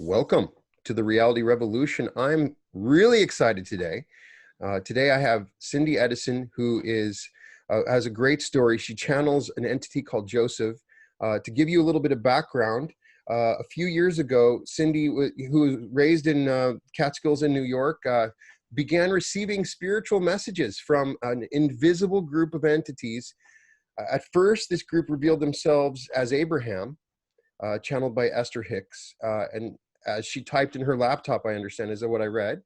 Welcome to the Reality Revolution. I'm really excited today. Today I have Cindy Edison, who has a great story. She channels an entity called Joseph. To give you a little bit of background, a few years ago, Cindy, who was raised in Catskills in New York, began receiving spiritual messages from an invisible group of entities. At first, this group revealed themselves as Abraham, channeled by Esther Hicks, and as she typed in her laptop, I understand, is that what I read?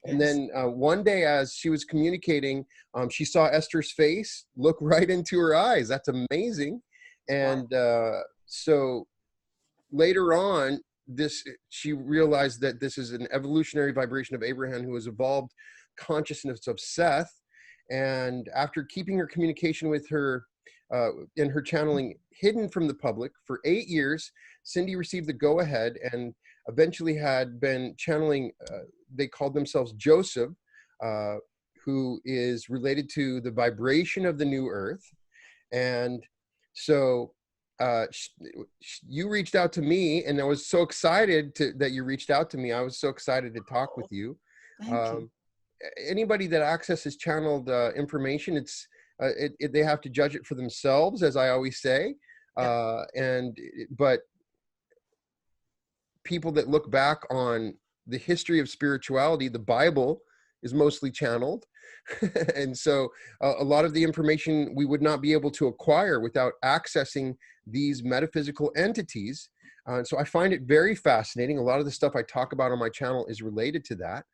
And Yes. then one day as she was communicating, she saw Esther's face look right into her eyes. That's amazing. And so later on, she realized that this is an evolutionary vibration of Abraham who has evolved consciousness of Seth. And after keeping her communication with her in her channeling hidden from the public for 8 years, Cindy received the go-ahead and eventually had been channeling, they called themselves Joseph, who is related to the vibration of the new earth. And so you reached out to me, and I was so excited that you reached out to me. I was so excited to talk with you. Thank you. Anybody that accesses channeled information, they have to judge it for themselves, as I always say. But people that look back on the history of spirituality, the Bible is mostly channeled. And so a lot of the information we would not be able to acquire without accessing these metaphysical entities. So I find it very fascinating. A lot of the stuff I talk about on my channel is related to that.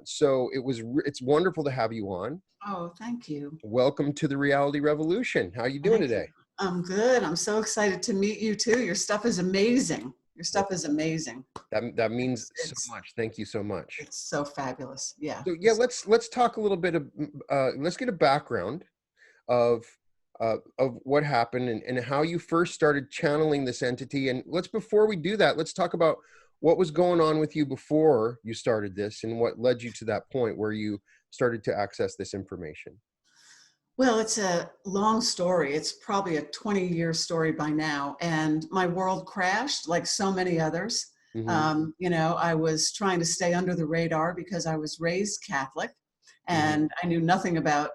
So it's wonderful to have you on. Oh, thank you. Welcome to the Reality Revolution. How are you doing today? I'm good. I'm so excited to meet you too. Your stuff is amazing. Your stuff is amazing. That means so much. Thank you so much. It's so fabulous. Yeah. So yeah, let's talk a little bit of let's get a background of what happened and how you first started channeling this entity. And before we do that, let's talk about what was going on with you before you started this and what led you to that point where you started to access this information. Well, it's a long story. It's probably a 20-year story by now. And my world crashed like so many others. Mm-hmm. I was trying to stay under the radar because I was raised Catholic and I knew nothing about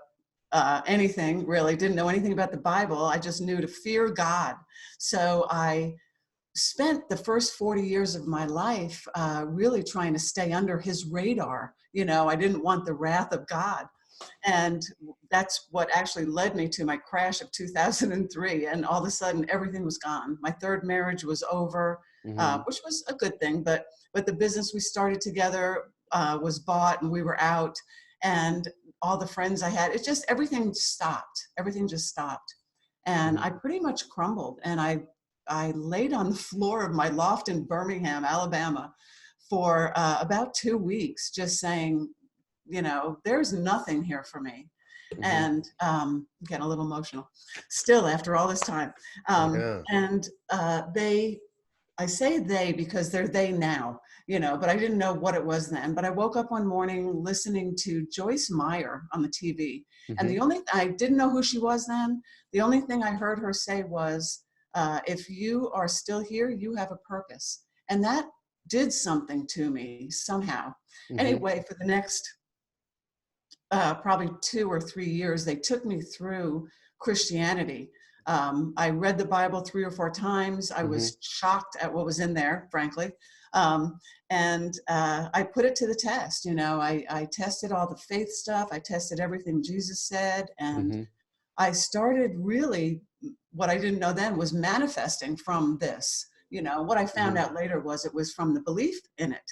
anything, really. Didn't know anything about the Bible. I just knew to fear God. So I spent the first 40 years of my life really trying to stay under his radar. I didn't want the wrath of God. And that's what actually led me to my crash of 2003. And all of a sudden, everything was gone. My third marriage was over, which was a good thing. But the business we started together was bought and we were out. And all the friends I had, everything stopped. Everything just stopped. And I pretty much crumbled. And I laid on the floor of my loft in Birmingham, Alabama, for about 2 weeks, just saying, there's nothing here for me. And I'm getting a little emotional still after all this time. And I say they because they're they now, but I didn't know what it was then. But I woke up one morning listening to Joyce Meyer on the TV. And I didn't know who she was then. The only thing I heard her say was, if you are still here, you have a purpose. And that did something to me somehow. Anyway, for the next probably 2 or 3 years, they took me through Christianity. I read the Bible 3 or 4 times. I was shocked at what was in there, frankly. And I put it to the test. I tested all the faith stuff. I tested everything Jesus said. And I started really, what I didn't know then was manifesting from this. What I found out later was it was from the belief in it.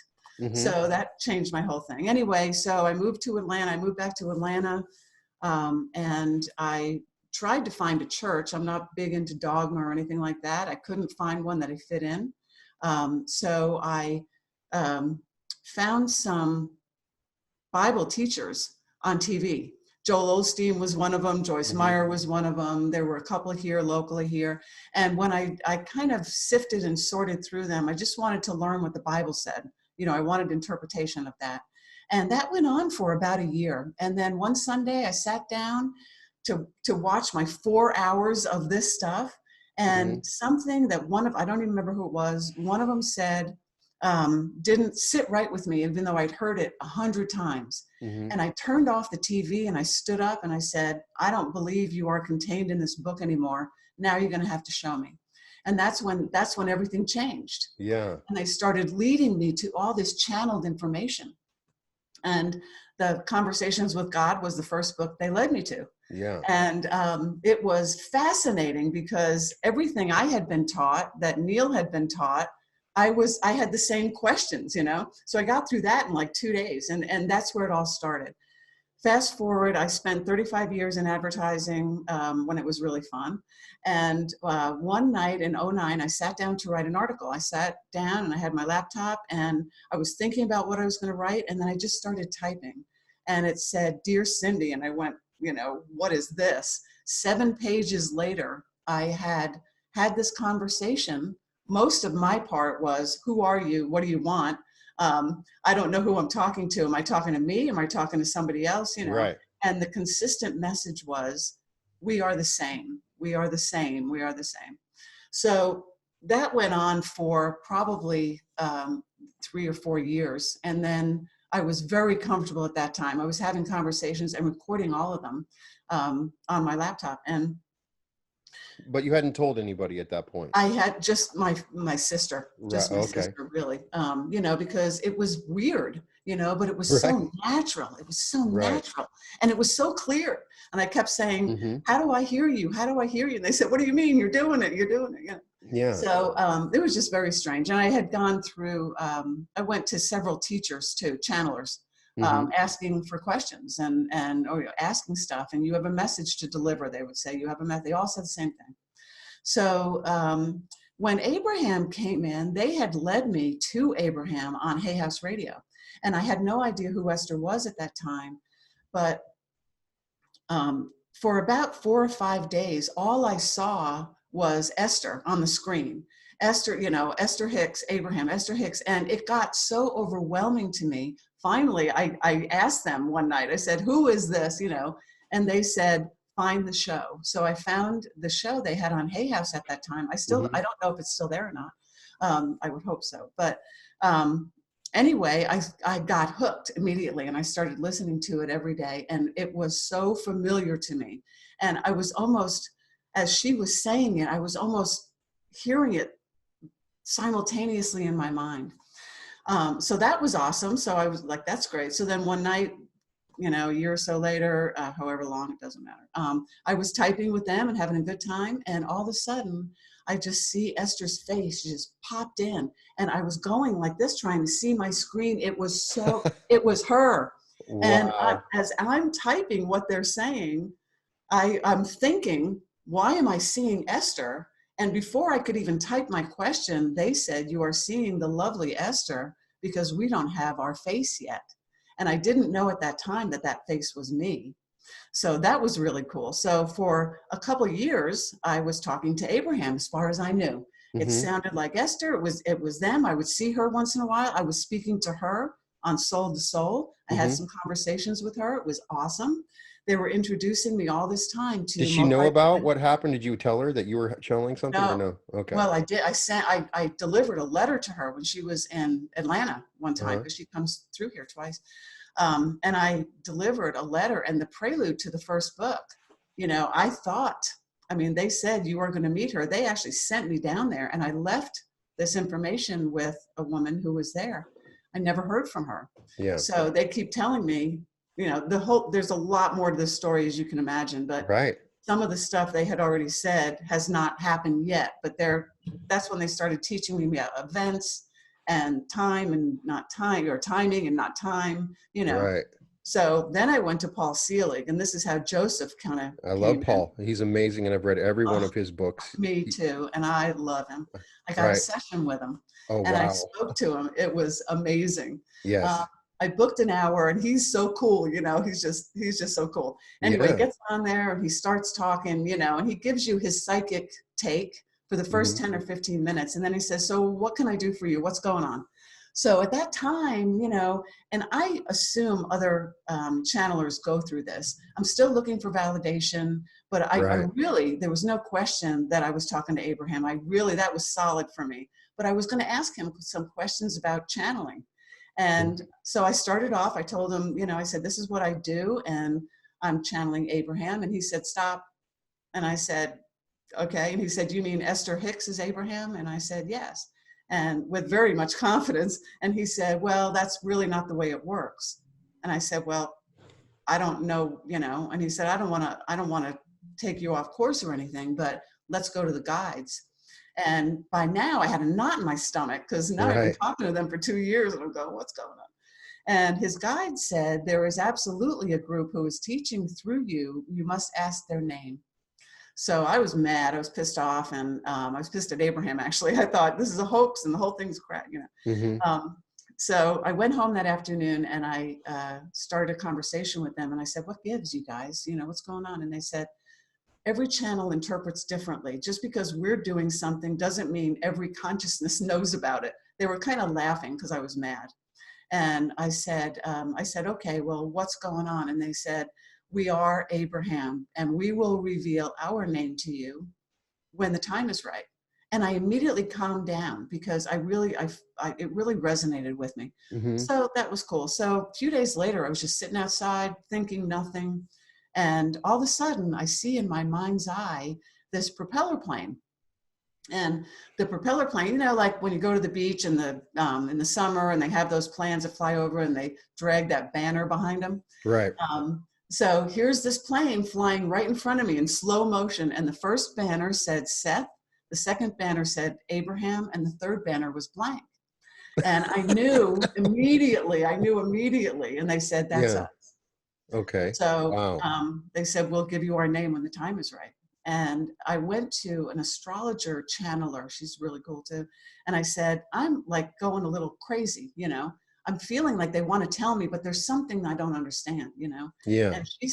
So that changed my whole thing. Anyway, so I moved to Atlanta. I moved back to Atlanta, and I tried to find a church. I'm not big into dogma or anything like that. I couldn't find one that I fit in. So I found some Bible teachers on TV. Joel Osteen was one of them. Joyce Meyer was one of them. There were a couple here, locally here. And when I kind of sifted and sorted through them, I just wanted to learn what the Bible said. I wanted interpretation of that. And that went on for about a year. And then one Sunday I sat down to watch my 4 hours of this stuff. And something that I don't even remember who it was, one of them said, didn't sit right with me, even though I'd heard it 100 times. Mm-hmm. And I turned off the TV and I stood up and I said, I don't believe you are contained in this book anymore. Now you're going to have to show me. And that's when everything changed. Yeah. And they started leading me to all this channeled information. And the Conversations with God was the first book they led me to. Yeah. And it was fascinating because everything I had been taught, that Neil had been taught, I had the same questions, you know? So I got through that in like 2 days, and that's where it all started. Fast forward, I spent 35 years in advertising when it was really fun. And one night in '09, I sat down to write an article. I sat down and I had my laptop and I was thinking about what I was going to write. And then I just started typing. And it said, "Dear Cindy." And I went, you know, what is this? 7 pages later, I had this conversation. Most of my part was, who are you? What do you want? I don't know who I'm talking to. Am I talking to me? Am I talking to somebody else? You know? Right. And the consistent message was, we are the same. We are the same. We are the same. So that went on for probably 3 or 4 years. And then I was very comfortable at that time. I was having conversations and recording all of them on my laptop. But you hadn't told anybody at that point. I had just my sister, just my sister, really, you know, because it was weird, you know, but it was so natural. It was so natural, and it was so clear. And I kept saying, "How do I hear you? How do I hear you?" And they said, "What do you mean? You're doing it. You're doing it." You know? Yeah. So it was just very strange. And I had gone through. I went to several teachers too, channelers, asking for questions and or asking stuff. And you have a message to deliver. They would say, "You have a message." They all said the same thing. So when Abraham came in, they had led me to Abraham on Hay House Radio. And I had no idea who Esther was at that time. But for about 4 or 5 days, all I saw was Esther on the screen. Esther, you know, Esther Hicks, Abraham, Esther Hicks. And it got so overwhelming to me. Finally, I asked them one night, I said, "Who is this?" You know, and they said, "Find the show." So I found the show they had on Hay House at that time. I don't know if it's still there or not. I would hope so. But anyway, I got hooked immediately and I started listening to it every day. And it was so familiar to me. And I was almost, as she was saying it, I was almost hearing it simultaneously in my mind. So that was awesome. So I was like, that's great. So then one night, you know, a year or so later, however long, it doesn't matter. I was typing with them and having a good time. And all of a sudden, I just see Esther's face. She just popped in. And I was going like this, trying to see my screen. It was so, it was her. Wow. And as I'm typing what they're saying, I'm thinking, why am I seeing Esther? And before I could even type my question, they said, "You are seeing the lovely Esther because we don't have our face yet." And I didn't know at that time that that face was me. So that was really cool. So for a couple of years, I was talking to Abraham as far as I knew. It sounded like Esther. It was them. I would see her once in a while. I was speaking to her on Soul to Soul. I had some conversations with her. It was awesome. They were introducing me all this time to. Did she know about what happened? Did you tell her that you were channeling something or no? Okay. Well, I did. I delivered a letter to her when she was in Atlanta one time because she comes through here twice. And I delivered a letter and the prelude to the first book. You know, I thought, I mean, they said you were going to meet her. They actually sent me down there and I left this information with a woman who was there. I never heard from her. Yeah. So they keep telling me, you know, there's a lot more to this story as you can imagine, but some of the stuff they had already said has not happened yet, but that's when they started teaching me about events and time and not time, or timing and not time, you know. Right. So then I went to Paul Selig, and this is how Joseph kind of I love Paul. He's amazing, and I've read every one of his books. Me too, and I love him. I got a session with him, and I spoke to him. It was amazing. Yes. I booked an hour, and he's so cool, you know, he's just so cool. Anyway, he gets on there, and he starts talking, you know, and he gives you his psychic take for the first 10 or 15 minutes. And then he says, "So what can I do for you? What's going on?" So at that time, you know, and I assume other channelers go through this. I'm still looking for validation, but I really, there was no question that I was talking to Abraham. That was solid for me. but I was going to ask him some questions about channeling. And so I started off, I told him, I said, this is what I do, and I'm channeling Abraham. And he said, stop. And I said, okay. And he said, you mean Esther Hicks is Abraham? And I said, yes. And with very much confidence. And he said, well, that's really not the way it works. And I said, well, I don't know, and he said, I don't want to take you off course or anything, but let's go to the guides. And by now I had a knot in my stomach because now I've been talking to them for 2 years and I'm going, what's going on? And his guide said, there is absolutely a group who is teaching through you. You must ask their name. So I was mad. I was pissed off. And I was pissed at Abraham, actually. I thought this is a hoax and the whole thing's crap, So I went home that afternoon and I started a conversation with them. And I said, what gives, you guys? What's going on? And they said, every channel interprets differently. Just because we're doing something doesn't mean every consciousness knows about it. They were kind of laughing because I was mad. And I said, okay, well, what's going on? And they said, we are Abraham, and we will reveal our name to you when the time is right. And I immediately calmed down because it really resonated with me. So that was cool. So a few days later, I was just sitting outside thinking nothing. And all of a sudden I see in my mind's eye, this propeller plane. And the propeller plane, like when you go to the beach in the summer and they have those planes that fly over and they drag that banner behind them. Right. So here's this plane flying right in front of me in slow motion. And the first banner said Seth, the second banner said Abraham, and the third banner was blank. And I knew immediately. And they said, that's us. Okay. So wow. They said, we'll give you our name when the time is right. And I went to an astrologer channeler. She's really cool too. And I said, I'm like going a little crazy, I'm feeling like they want to tell me, but there's something I don't understand, Yeah. And she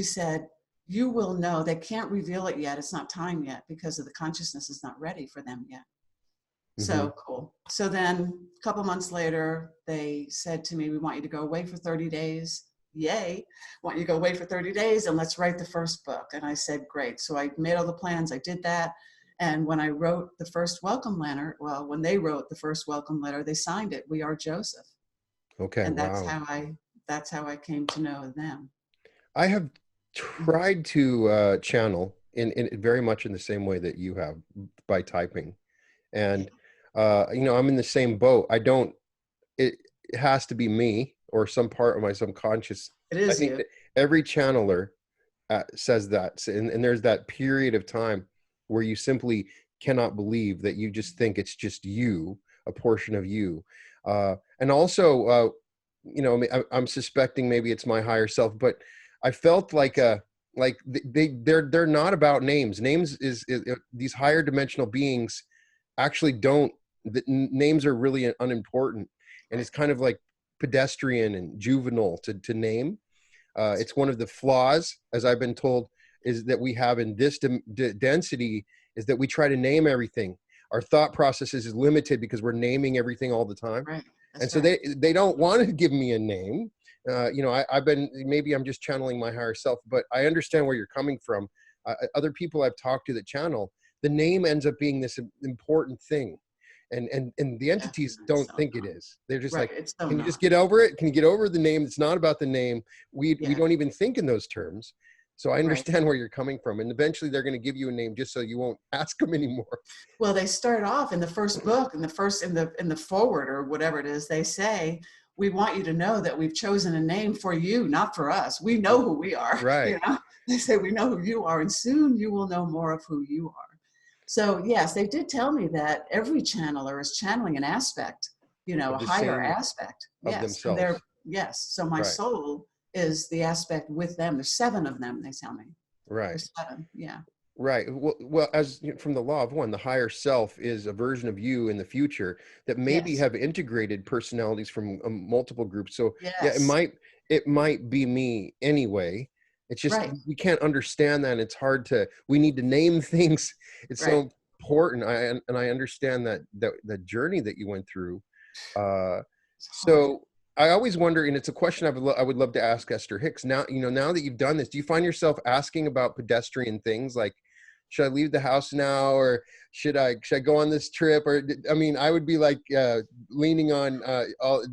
said, you will know. They can't reveal it yet. It's not time yet because of the consciousness is not ready for them yet. So cool. So then a couple months later, they said to me, we want you to go away for 30 days. Yay. Want you to go away for 30 days and let's write the first book. And I said, great. So I made all the plans. I did that. And when I wrote the first welcome letter, when they wrote the first welcome letter, they signed it. We are Joseph. Okay. And that's wow. that's how I came to know them. I have tried to channel in very much in the same way that you have by typing. And, I'm in the same boat. It has to be me or some part of my subconscious. It is I think that every channeler says that. And there's that period of time where you simply cannot believe that you just think it's just you, a portion of you. And also, I'm suspecting maybe it's my higher self, but I felt like they're not about names. Names is these higher dimensional beings actually don't. The names are really unimportant, and it's kind of like pedestrian and juvenile to name. It's one of the flaws, as I've been told, is that we have in this density is that we try to name everything. Our thought processes is limited because we're naming everything all the time. Right. And so they don't want to give me a name. Maybe I'm just channeling my higher self, but I understand where you're coming from. Other people I've talked to that channel, the name ends up being this important thing. And the entities don't think it is. They're just like, can you just get over it? Can you get over the name? It's not about the name. We don't even think in those terms. So I understand where you're coming from. And eventually they're going to give you a name just so you won't ask them anymore. Well, they start off in the first book, in the forward or whatever it is, they say, we want you to know that we've chosen a name for you, not for us. We know who we are. Right. They say, we know who you are, and soon you will know more of who you are. So yes, they did tell me that every channeler is channeling an aspect, a higher aspect of themselves. Yes. So my soul is the aspect with them. There's 7 of them, they tell me. Right. There's 7. Yeah. Right. Well, as from the law of one, the higher self is a version of you in the future that maybe have integrated personalities from multiple groups. So it might be me anyway. It's just we can't understand that. It's hard we need to name things. It's so important. I understand that journey that you went through. So I always wonder, and it's a question I would love to ask Esther Hicks. Now, now that you've done this, do you find yourself asking about pedestrian things like should I leave the house now, or should I go on this trip? Or I mean, I would be like leaning on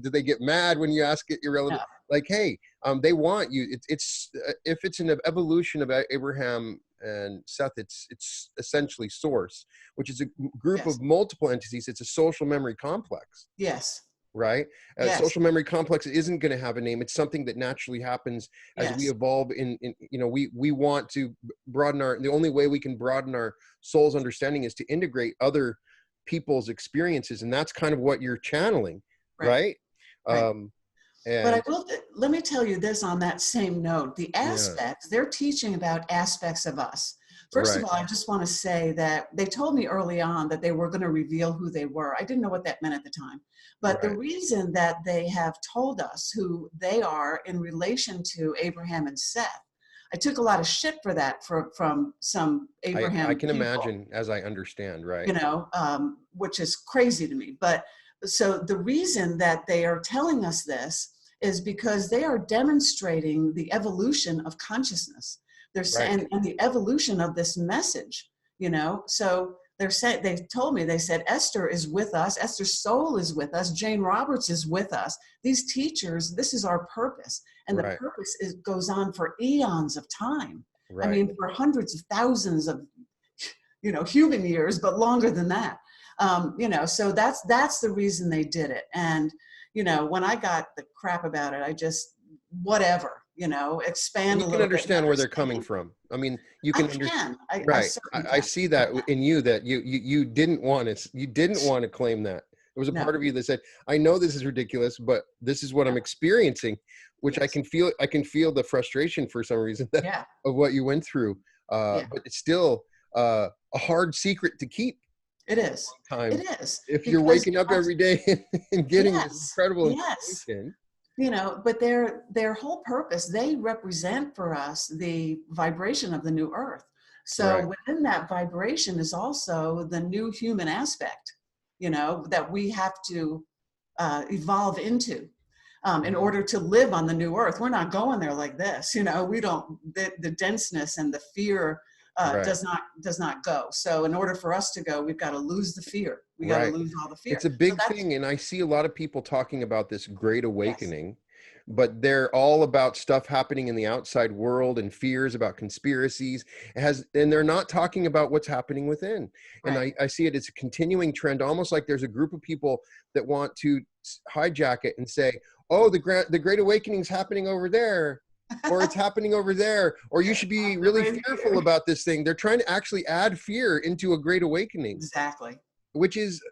do they get mad when you ask it irrelevant? No. Like, hey, they want you. It's if it's an evolution of Abraham and Seth, it's essentially source, which is a group Yes. of multiple entities. It's a social memory complex. Yes. Right? Yes. Social memory complex isn't going to have a name. It's something that naturally happens as we Yes. evolve in we want to broaden the only way we can broaden our soul's understanding is to integrate other people's experiences. And that's kind of what you're channeling. Right. Right. But And let me tell you this on that same note, the yeah, aspects, they're teaching about aspects of us. First of right, all, I just want to say that they told me early on that they were going to reveal who they were. I didn't know what that meant at the time. But the right, reason that they have told us who they are in relation to Abraham and Seth, I took a lot of shit for that from some I Abraham can people, imagine, as I understand. Right. which is crazy to me. But so the reason that they are telling us this is because they are demonstrating the evolution of consciousness. They're Right. saying, and the evolution of this message, So they're saying, they told me, they said, Esther is with us. Esther's soul is with us. Jane Roberts is with us. These teachers, this is our purpose. And the Right. purpose goes on for eons of time. I Right. mean, for hundreds of thousands of, human years, but longer than that. So that's the reason they did it. And, when I got the crap about it, I just, whatever, And expand you a can little bit and understand where they're coming understand. from. I mean, you I can understand. can, I Right. certainly I can. see that in you, that you didn't want to, claim that. There was a No, part of you that said, I know this is ridiculous, but this is what no, I'm experiencing, which yes, I can feel the frustration for some reason yeah, of what you went through. yeah, But it's still a hard secret to keep it is. time. It is If you're because, waking up every day and getting this yes, incredible yes. information. But their whole purpose, they represent for us the vibration of the new earth. Right. So within that vibration is also the new human aspect, that we have to evolve into in Mhm. order to live on the new earth. We're not going there like this, we don't, the denseness and the fear Right. does not go. So in order for us to go, we've got to lose the fear. We got to Right. lose all the fear. It's a So big that's, thing, and I see a lot of people talking about this great yes, awakening, but they're all about stuff happening in the outside world and fears about conspiracies. And they're not talking about what's happening within. And right. I see it as a continuing trend, almost like there's a group of people that want to hijack it and say, "Oh, the great awakening is happening over there." Or it's happening over there, or you should be The really right fearful fear. about this thing. They're trying to actually add fear into a great awakening, Exactly. which is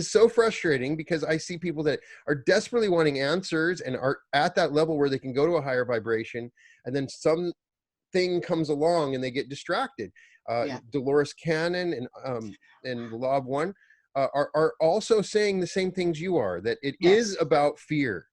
so frustrating, because I see people that are desperately wanting answers and are at that level where they can go to a higher vibration, and then something comes along and they get distracted. Yeah. Dolores Cannon and the Law of One are also saying the same things you are, that it is Yes. about fear.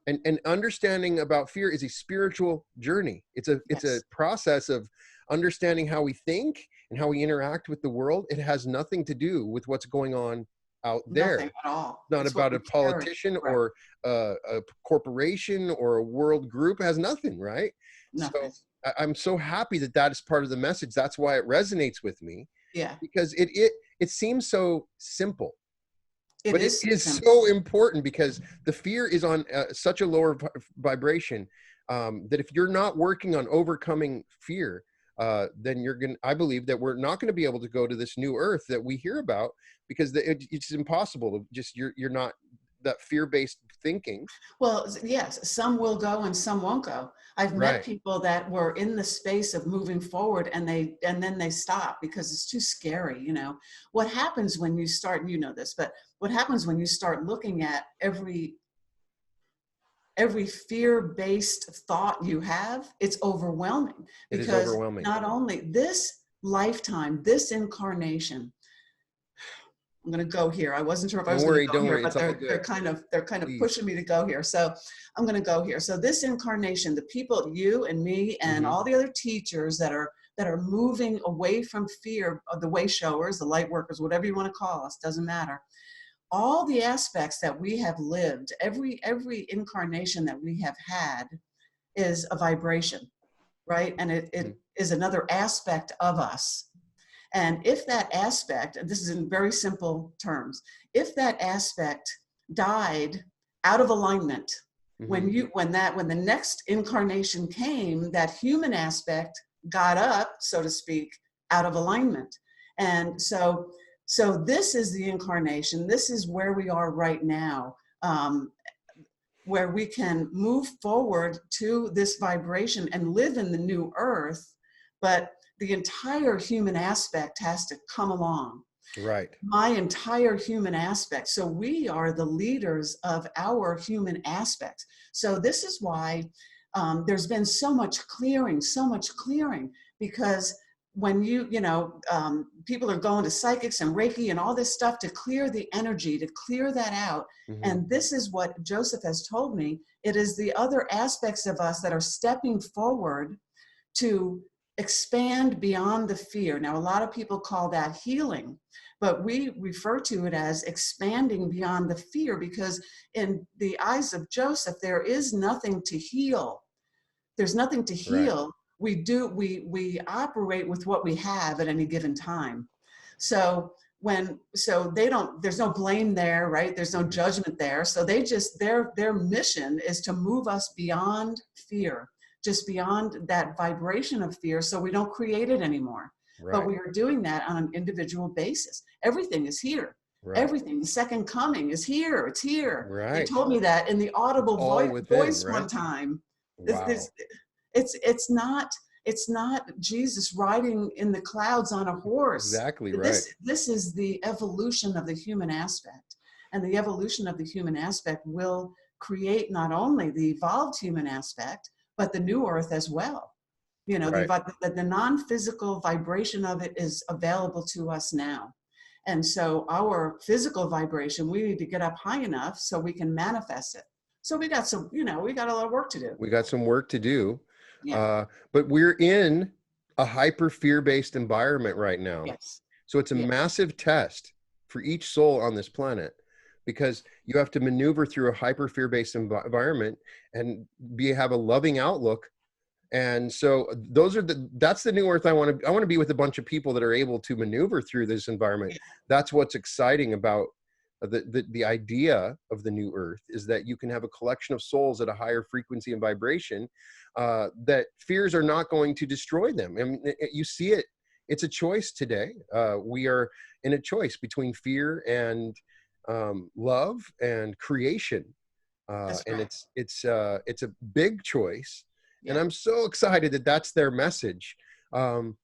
And understanding about fear is a spiritual journey. It's a Yes. process of understanding how we think and how we interact with the world. It has nothing to do with what's going on out there. Nothing at all. Not It's what about we a carry. politician Right. or a corporation or a world group. It has nothing, right? Nothing. So I'm so happy that that is part of the message. That's why it resonates with me, Yeah. because it seems so simple, It but it is is simple. so important, because the fear is on such a lower vibration, that if you're not working on overcoming fear, then I believe that we're not going to be able to go to this new earth that we hear about, because it's impossible to just, you're not that fear-based thinking. Well, yes, some will go and some won't go. I've met Right. people that were in the space of moving forward and then they stop because it's too scary, What happens when you start, you know this, but what happens when you start looking at every fear-based thought you have, it's overwhelming, It is because overwhelming. not only this lifetime, this incarnation, I'm going to go here. I wasn't sure if I was going to go Don't here, worry, but it's all they're good. kind of Please. pushing me to go here. So I'm going to go here. So this incarnation, the people, you and me and Hmm. all the other teachers that are moving away from fear, the way showers, the light workers, whatever you want to call us, doesn't matter. All the aspects that we have lived, every incarnation that we have had is a vibration, right? And it Mhm. is another aspect of us. And if that aspect, and this is in very simple terms, if that aspect died out of alignment, when Mhm. the next incarnation came, that human aspect got up, so to speak, out of alignment. And so this is the incarnation. This is where we are right now, where we can move forward to this vibration and live in the new earth, but the entire human aspect has to come along. Right. My entire human aspect. So we are the leaders of our human aspects. So this is why there's been so much clearing, because when people are going to psychics and Reiki and all this stuff to clear the energy, to clear that out. Mhm. And this is what Joseph has told me. It is the other aspects of us that are stepping forward to expand beyond the fear. Now, a lot of people call that healing, but we refer to it as expanding beyond the fear, because in the eyes of Joseph, there is nothing to heal. There's nothing to Right. heal. We operate with what we have at any given time. So there's no blame there, right? There's no Mhm. judgment there. So they just, their mission is to move us beyond fear, just beyond that vibration of fear, so we don't create it anymore. But Right. we are doing that on an individual basis. Everything is here. Right. Everything, the second coming is here. It's here. They Right. told me that in the It's audible all within, voice right? one time. Wow. It's not Jesus riding in the clouds on a horse. Exactly right. This is the evolution of the human aspect. And the evolution of the human aspect will create not only the evolved human aspect, but the new earth as well. Right. The non-physical vibration of it is available to us now. And so our physical vibration, we need to get up high enough so we can manifest it. So we got a lot of work to do. We got some work to do. Yeah. But we're in a hyper fear-based environment right now. Yes. So it's a Yeah. massive test for each soul on this planet, because you have to maneuver through a hyper fear-based environment and have a loving outlook. And so that's the new earth. I want to be with a bunch of people that are able to maneuver through this environment. Yeah. That's what's exciting about the idea of the new earth, is that you can have a collection of souls at a higher frequency and vibration, that fears are not going to destroy them. I mean, you see it. It's a choice today. We are in a choice between fear and love and creation. That's And right. it's a big choice. And Yeah. I'm so excited that that's their message. And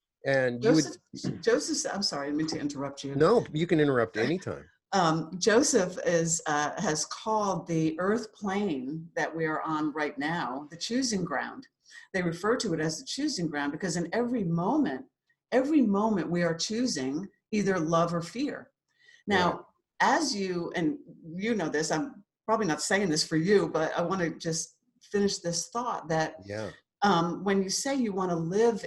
you would, Joseph, I'm sorry, I didn't mean to interrupt you. no, you can interrupt anytime. Joseph has called the earth plane that we are on right now the choosing ground. They refer to it as the choosing ground because in every moment we are choosing either love or fear. Now, Right. as and you know this, I'm probably not saying this for you, but I want to just finish this thought that Yeah. when you say you want to live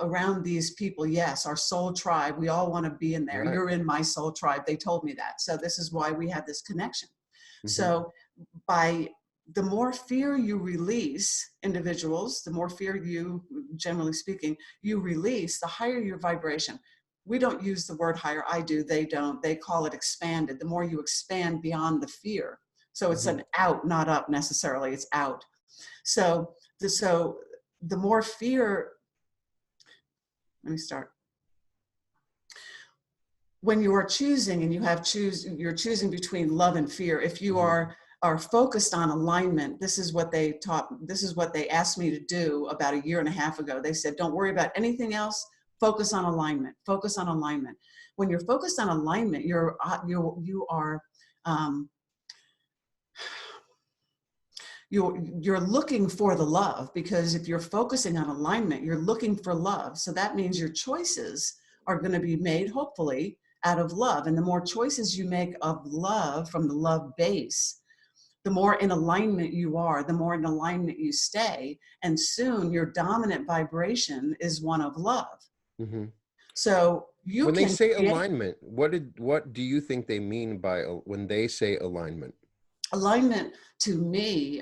around these people, yes, our soul tribe, we all want to be in there. Right. You're in my soul tribe. They told me that. So this is why we have this connection. Mhm. So by the more fear you release, individuals, the more fear you, generally speaking, you release, the higher your vibration. We don't use the word higher. I do. They don't. They call it expanded. The more you expand beyond the fear. So it's an out, not up necessarily. It's out. So the more fear, let me start. When you are choosing and you're choosing between love and fear, if you are focused on alignment, this is what they asked me to do about 1.5 years ago. They said, don't worry about anything else. Focus on alignment. Focus on alignment. When you're focused on alignment, you're looking for the love, because if you're focusing on alignment, you're looking for love. So that means your choices are going to be made, hopefully, out of love. And the more choices you make of love from the love base, the more in alignment you are, the more in alignment you stay. And soon your dominant vibration is one of love. Mm-hmm. So when they say create alignment, what do you think they mean by when they say alignment? alignment. To me,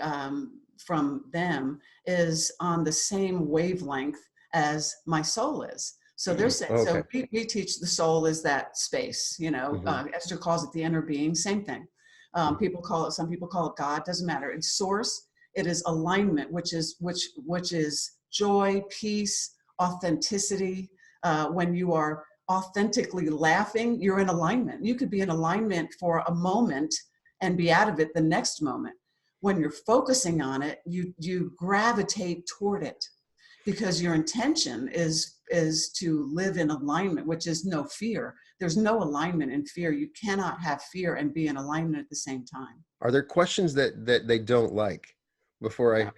from them is on the same wavelength as my soul is. So they're saying, Okay. so we teach the soul is that space, Esther calls it the inner being, same thing. Some people call it God, doesn't matter. It's source. It is alignment, which is joy, peace, authenticity. When you are authentically laughing, you're in alignment. You could be in alignment for a moment and be out of it the next moment. When you're focusing on it, you gravitate toward it, because your intention is to live in alignment, which is no fear. There's no alignment in fear. You cannot have fear and be in alignment at the same time. Are there questions that they don't like before I,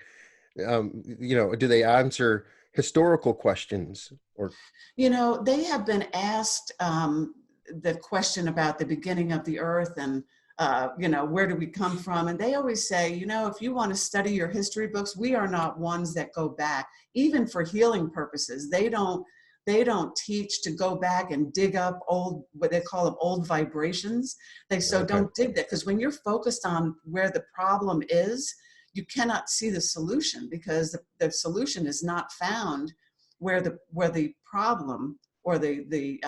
do they answer historical questions or? They have been asked the question about the beginning of the earth and where do we come from? And they always say, if you want to study your history books, we are not ones that go back, even for healing purposes. They don't teach to go back and dig up old, what they call them, old vibrations. Don't dig that, because when you're focused on where the problem is, you cannot see the solution, because the solution is not found where the problem or the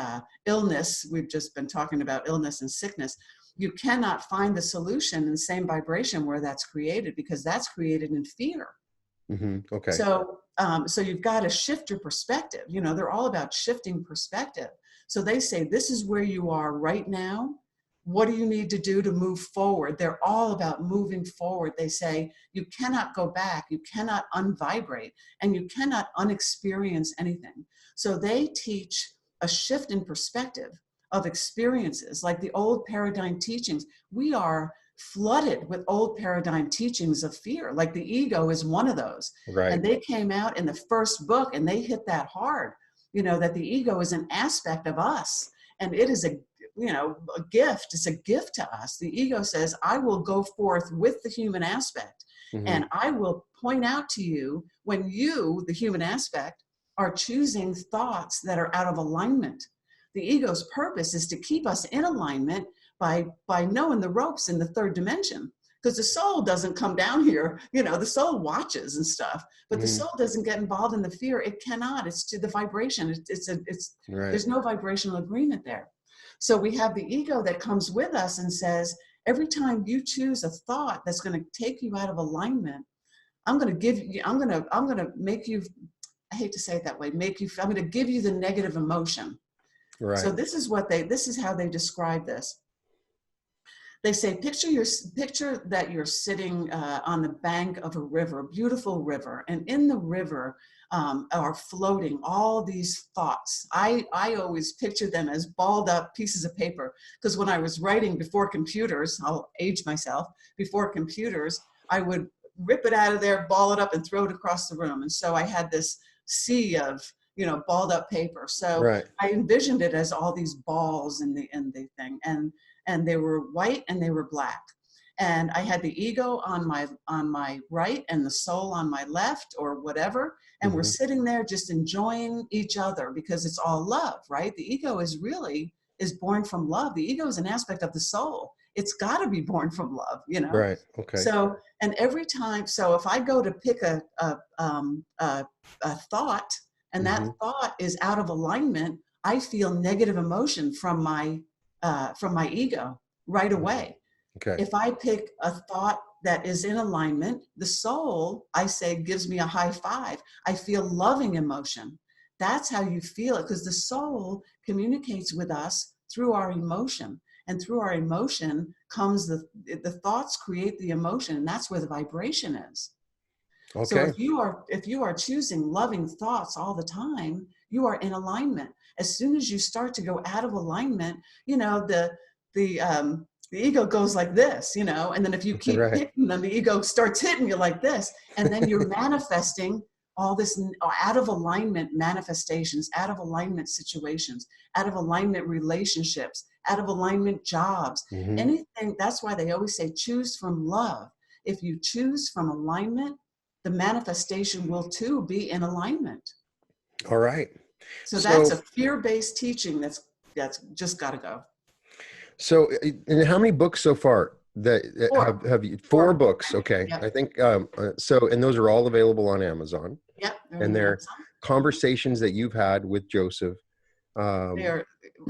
illness, we've just been talking about illness and sickness, you cannot find the solution in the same vibration where that's created, because that's created in fear. Okay. So you've got to shift your perspective. They're all about shifting perspective. So they say, this is where you are right now. What do you need to do to move forward? They're all about moving forward. They say, you cannot go back. You cannot unvibrate, and you cannot unexperience anything. So they teach a shift in perspective of experiences, like the old paradigm teachings. We are flooded with old paradigm teachings of fear, like the ego is one of those. Right. And they came out in the first book and they hit that hard, that the ego is an aspect of us, and it is a gift. It's a gift to us. The ego says, I will go forth with the human aspect, and I will point out to you when you, the human aspect, are choosing thoughts that are out of alignment. The ego's purpose is to keep us in alignment by knowing the ropes in the third dimension, because the soul doesn't come down here. The soul watches and stuff, but the soul doesn't get involved in the fear. It cannot. It's to the vibration. It's right. There's no vibrational agreement there. So we have the ego that comes with us and says, every time you choose a thought that's going to take you out of alignment, I'm going to make you, I hate to say it that way, I'm going to give you the negative emotion. Right. So this is how they describe this. They say, picture that you're sitting on the bank of a river, a beautiful river, and in the river are floating all these thoughts. I always picture them as balled up pieces of paper, because when I was writing before computers, I'll age myself, before computers, I would rip it out of there, ball it up, and throw it across the room. And so I had this sea of balled up paper. So right. I envisioned it as all these balls in the thing, and they were white and they were black. And I had the ego on my right and the soul on my left, or whatever. And we're sitting there just enjoying each other, because it's all love, right? The ego is born from love. The ego is an aspect of the soul. It's got to be born from love, Right. Okay. So, and every time, so if I go to pick a thought, and that thought is out of alignment, I feel negative emotion from my ego right away. Okay. If I pick a thought that is in alignment, the soul, I say, gives me a high five. I feel loving emotion. That's how you feel it, because the soul communicates with us through our emotion. And through our emotion comes the thoughts create the emotion, and that's where the vibration is. Okay. So if you are choosing loving thoughts all the time, you are in alignment. As soon as you start to go out of alignment, the ego goes like this, and then if you keep hitting them, the ego starts hitting you like this, and then you're manifesting all this out of alignment manifestations, out of alignment situations, out of alignment relationships, out of alignment jobs, anything. That's why they always say, choose from love. If you choose from alignment, the manifestation will too be in alignment. All right. So that's a fear-based teaching that's just got to go. So, and how many books so far that Four. have you Four. four books? Okay, Yep. I think so, and those are all available on Amazon, Yep. They're and on they're Amazon. conversations that you've had with Joseph, They um, are,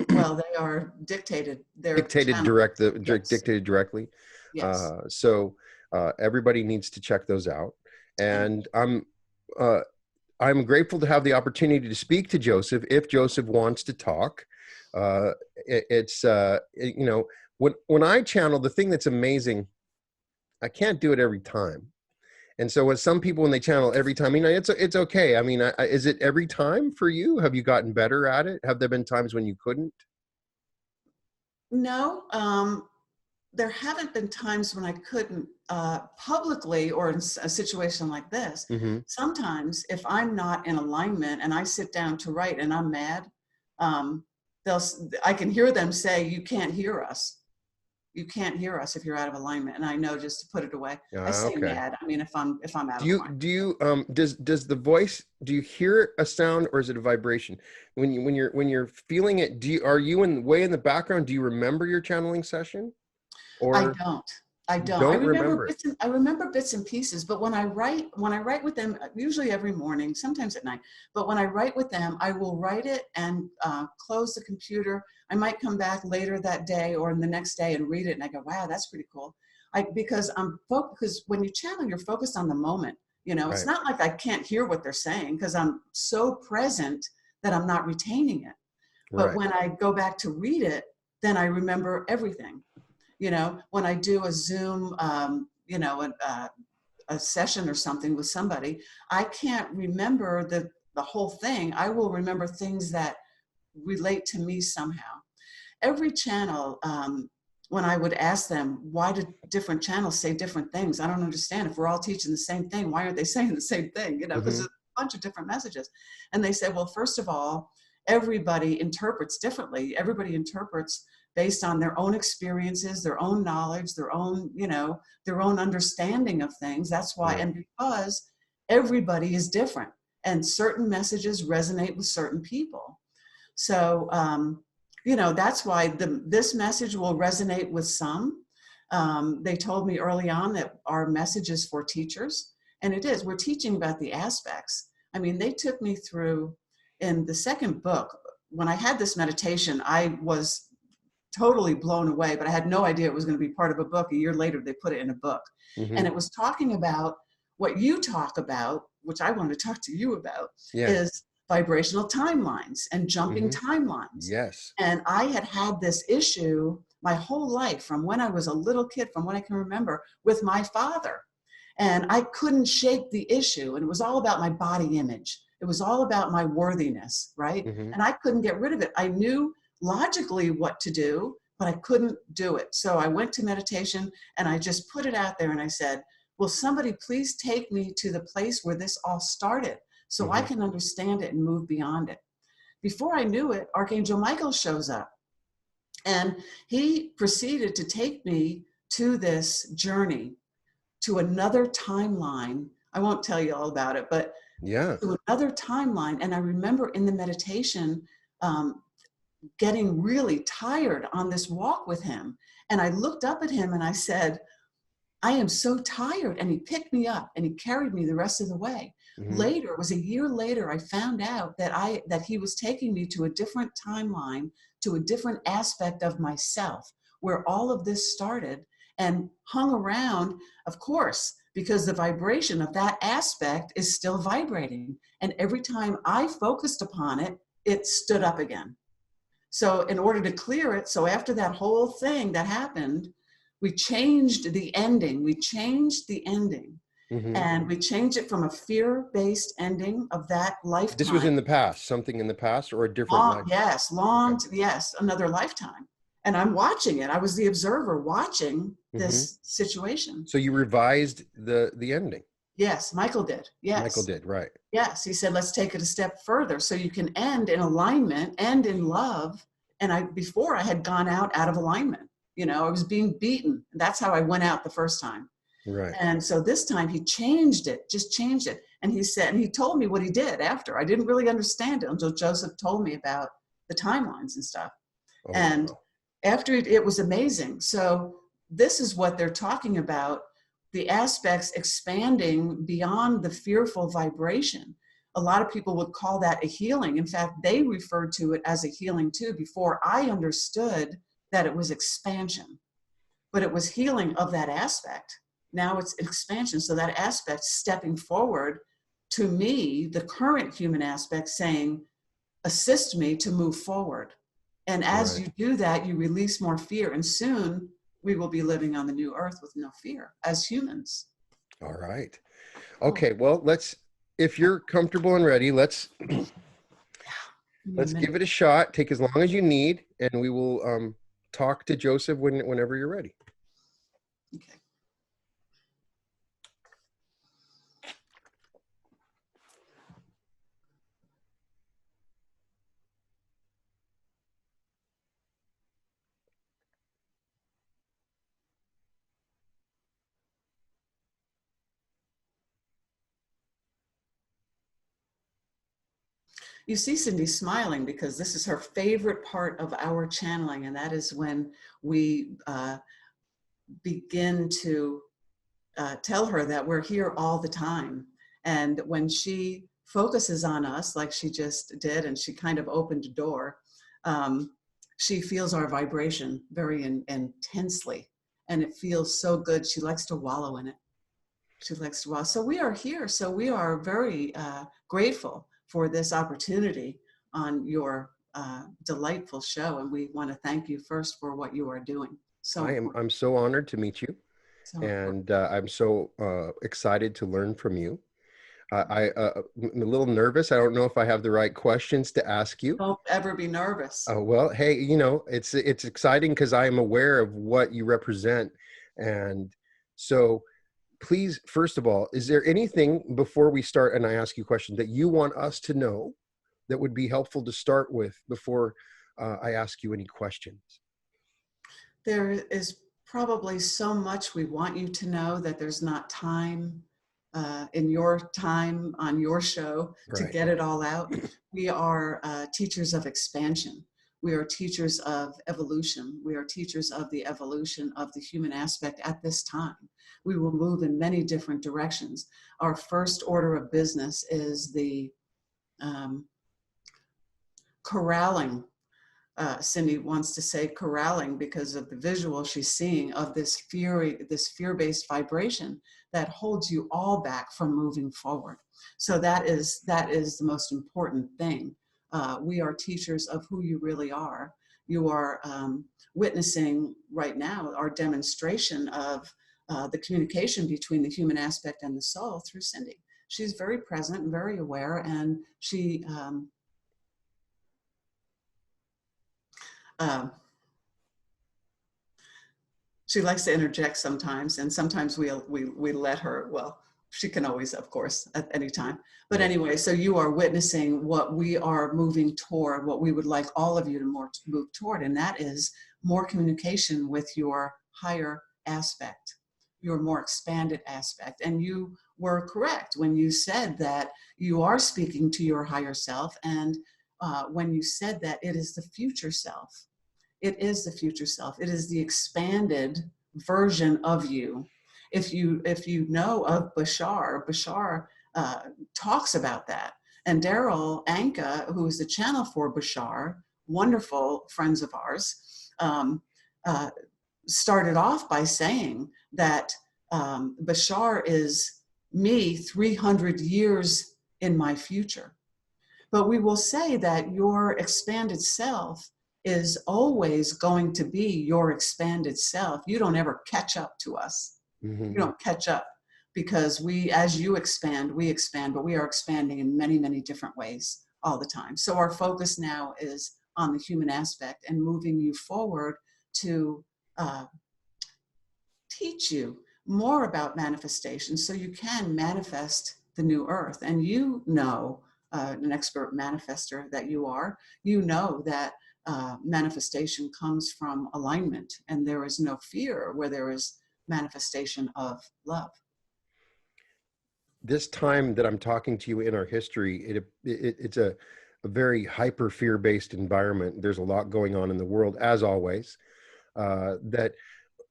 well, they are dictated. They're dictated channeled. Yes. dictated directly. Yes. So everybody needs to check those out, And and uh, I'm grateful to have the opportunity to speak to Joseph if Joseph wants to talk. You know, when I channel, the thing that's amazing, I can't do it every time. And so with some people, when they channel every time, you know, it's okay. I mean, is it every time for you? Have you gotten better at it? Have there been times when you couldn't? no, there haven't been times when I couldn't publicly, or in a situation like this. Mm-hmm. Sometimes if I'm not in alignment and I sit down to write and I'm mad, um, I can hear them say, "You can't hear us. You can't hear us if you're out of alignment." And I know just to put it away. I say Okay. mad. I mean, if I'm out Do of you alignment. does the voice, do you hear a sound or is it a vibration? When you're feeling it, are you way in the background? Do you remember your channeling session? I Or don't. I you don't. don't remember it? I remember bits and pieces, but when I write with them, usually every morning, sometimes at night, but when I write with them, I will write it and close the computer. I might come back later that day or the next day and read it, and I go, "Wow, that's pretty cool." Because when you channel, you're focused on the moment. You know, it's Right. not like I can't hear what they're saying because I'm so present that I'm not retaining it. But Right. when I go back to read it, then I remember everything. You know, when I do a Zoom, a session or something with somebody, I can't remember the whole thing. I will remember things that relate to me somehow. Every channel, when I would ask them, why do different channels say different things? I don't understand. If we're all teaching the same thing, why aren't they saying the same thing? You know, because Mm-hmm. there's a bunch of different messages. And they said, well, first of all, everybody interprets differently. Everybody interprets based on their own experiences, their own knowledge, their own, their own understanding of things. That's why, Right. and because everybody is different and certain messages resonate with certain people. So, that's why this message will resonate with some. They told me early on that our message is for teachers, and it is. We're teaching about the aspects. I mean, they took me through in the second book. When I had this meditation, I was totally blown away, but I had no idea it was going to be part of a book. A year later, they put it in a book. Mm-hmm. And it was talking about what you talk about, which I wanted to talk to you about, Yeah. is vibrational timelines and jumping Mm-hmm. timelines. Yes. And I had this issue my whole life, from when I was a little kid, from what I can remember, with my father. And I couldn't shake the issue. And it was all about my body image. It was all about my worthiness, right? Mm-hmm. And I couldn't get rid of it. I knew logically what to do, but I couldn't do it. So I went to meditation and I just put it out there and I said, will somebody please take me to the place where this all started so I Mm-hmm. can understand it and move beyond it. Before I knew it, Archangel Michael shows up and he proceeded to take me to this journey, to another timeline. I won't tell you all about it, but Yeah. to another timeline. And I remember in the meditation, getting really tired on this walk with him. And I looked up at him and I said, I am so tired. And he picked me up and he carried me the rest of the way. Mm-hmm. Later, it was a year later, I found out that he was taking me to a different timeline, to a different aspect of myself, where all of this started and hung around, of course, because the vibration of that aspect is still vibrating. And every time I focused upon it, it stood up again. So in order to clear it, so after that whole thing that happened, we changed the ending. Mm-hmm. And we changed it from a fear-based ending of that This was lifetime. in the past, something in the past, or a different life? Okay. Yes, another lifetime. And I'm watching it. I was the observer watching Mm-hmm. this situation. So you revised the ending. Yes, Michael did. Michael Yes. did, right? Yes, he said, let's take it a step further so you can end in alignment, end in love. And before I had gone out of alignment, I was being beaten. That's how I went out the first time. Right. And so this time he changed it, just changed it. And he said, and he told me what he did after. I didn't really understand it until Joseph told me about the timelines and stuff. Oh, And wow. after it was amazing. So this is what they're talking about, the aspects expanding beyond the fearful vibration. A lot of people would call that a healing. In fact, they referred to it as a healing too, before I understood that it was expansion. But it was healing of that aspect. Now it's expansion. So that aspect stepping forward to me, the current human aspect, saying, assist me to move forward. And as you do that, you release more fear. And soon we will be living on the new earth with no fear as humans. All right. Okay. Well, if you're comfortable and ready, let's give it a shot. Take as long as you need, and we will talk to Joseph whenever you're ready. Okay. You see Cindy smiling because this is her favorite part of our channeling, and that is when we begin to tell her that we're here all the time. And when she focuses on us, like she just did, and she kind of opened a door, she feels our vibration very intensely, and it feels so good. She likes to wallow in it. She likes to wallow. So we are here. So we are very grateful for this opportunity on your delightful show. And we want to thank you first for what you are doing. So I'm so honored to meet you. And I'm so excited to learn from you. I'm a little nervous. I don't know if I have the right questions to ask you. Don't ever be nervous. Well, hey, it's exciting because I am aware of what you represent. And so please, first of all, is there anything before we start and I ask you a question that you want us to know that would be helpful to start with before I ask you any questions? There is probably so much we want you to know that there's not time in your time on your show to get it all out. We are teachers of expansion. We are teachers of evolution. We are teachers of the evolution of the human aspect at this time. We will move in many different directions. Our first order of business is the corralling. Cindy wants to say corralling because of the visual she's seeing of this fear-based vibration that holds you all back from moving forward. So that is the most important thing. We are teachers of who you really are. You are witnessing right now our demonstration of the communication between the human aspect and the soul through Cindy. She's very present and very aware, and she likes to interject sometimes, and sometimes we let her. Well, she can always, of course, at any time. But anyway, so you are witnessing what we are moving toward, what we would like all of you to move toward, and that is more communication with your higher aspect, your more expanded aspect. And you were correct when you said that you are speaking to your higher self, and when you said that it is the future self. It is the future self. It is the expanded version of you. If you know of Bashar talks about that. And Daryl Anka, who is the channel for Bashar, wonderful friends of ours, started off by saying that Bashar is me 300 years in my future. But we will say that your expanded self is always going to be your expanded self. You don't ever catch up to us. Mm-hmm. You don't catch up because as you expand, we expand, but we are expanding in many, many different ways all the time. So our focus now is on the human aspect and moving you forward to teach you more about manifestation so you can manifest the new earth. And you know, an expert manifester that you are, you know that manifestation comes from alignment, and there is no fear where there is manifestation of love. This time that I'm talking to you in our history, it's a very hyper fear-based environment. There's a lot going on in the world, as always, that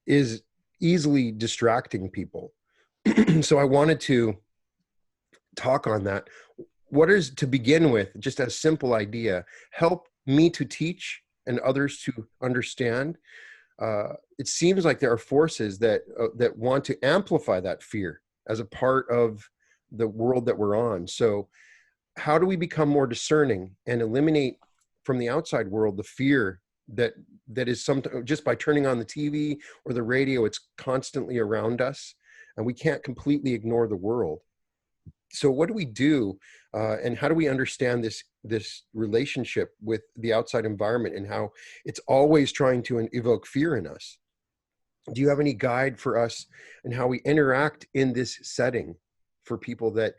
is easily distracting people. So I wanted to talk on that. What is, to begin with, just a simple idea, help me to teach and others to understand? It seems like there are forces that that want to amplify that fear as a part of the world that we're on. So how do we become more discerning and eliminate from the outside world the fear that is sometimes just by turning on the TV or the radio, it's constantly around us and we can't completely ignore the world? So what do we do, and how do we understand this relationship with the outside environment and how it's always trying to evoke fear in us? Do you have any guide for us in how we interact in this setting for people that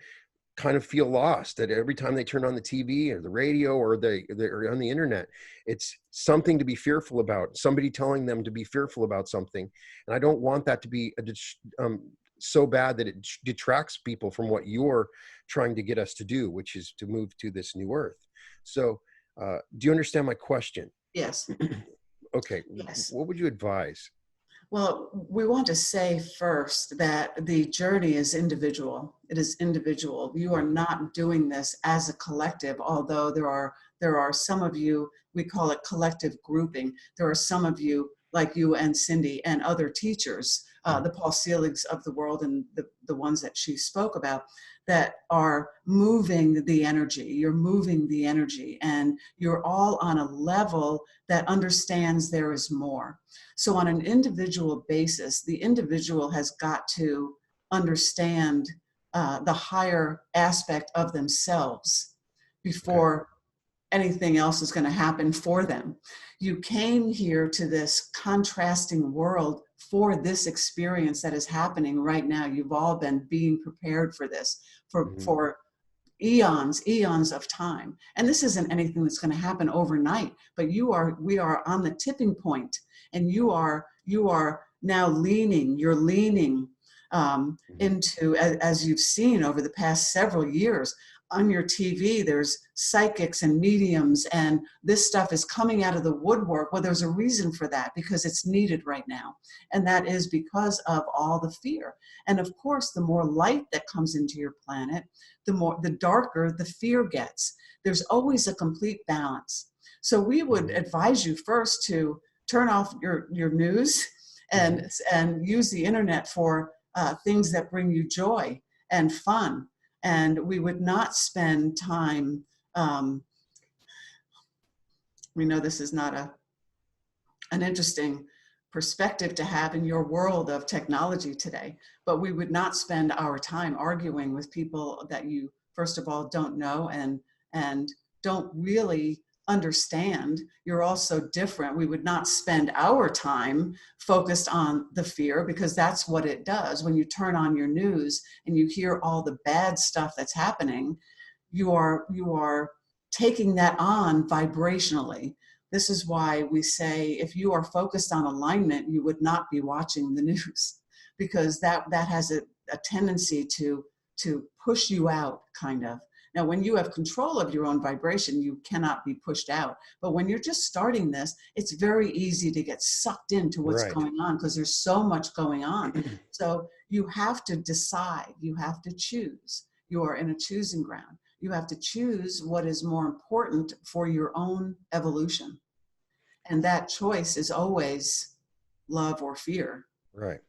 kind of feel lost, that every time they turn on the TV or the radio or they're on the internet, it's something to be fearful about, somebody telling them to be fearful about something? And I don't want that to be so bad that it detracts people from what you're trying to get us to do, which is to move to this new earth. So do you understand my question? Yes. Okay. Yes. What would you advise? Well, we want to say first that the journey is individual. It is individual. You are not doing this as a collective, although there are some of you, we call it collective grouping. There are some of you, like you and Cindy and other teachers, the Paul Seeligs of the world and the ones that she spoke about, that are moving the energy. You're moving the energy, and you're all on a level that understands there is more. So on an individual basis, the individual has got to understand the higher aspect of themselves before anything else is going to happen for them. You came here to this contrasting world for this experience that is happening right now. You've all been being prepared for this for eons of time. And this isn't anything that's going to happen overnight, but we are on the tipping point, and you are now you're leaning into, as you've seen over the past several years on your TV, there's psychics and mediums, and this stuff is coming out of the woodwork. Well, there's a reason for that, because it's needed right now. And that is because of all the fear. And of course, the more light that comes into your planet, the darker the fear gets. There's always a complete balance. So we would advise you first to turn off your news and use the internet for things that bring you joy and fun. And we would not spend time, we know this is not an interesting perspective to have in your world of technology today, but we would not spend our time arguing with people that you, first of all, don't know and don't really understand. You're also different. We would not spend our time focused on the fear, because that's what it does. When you turn on your news and you hear all the bad stuff that's happening, you are taking that on vibrationally. This is why we say, if you are focused on alignment, you would not be watching the news, because that has a tendency to push you out, kind of. Now, when you have control of your own vibration, you cannot be pushed out. But when you're just starting this, it's very easy to get sucked into what's going on, because there's so much going on. So you have to decide, you have to choose. You are in a choosing ground. You have to choose what is more important for your own evolution. And that choice is always love or fear. Right.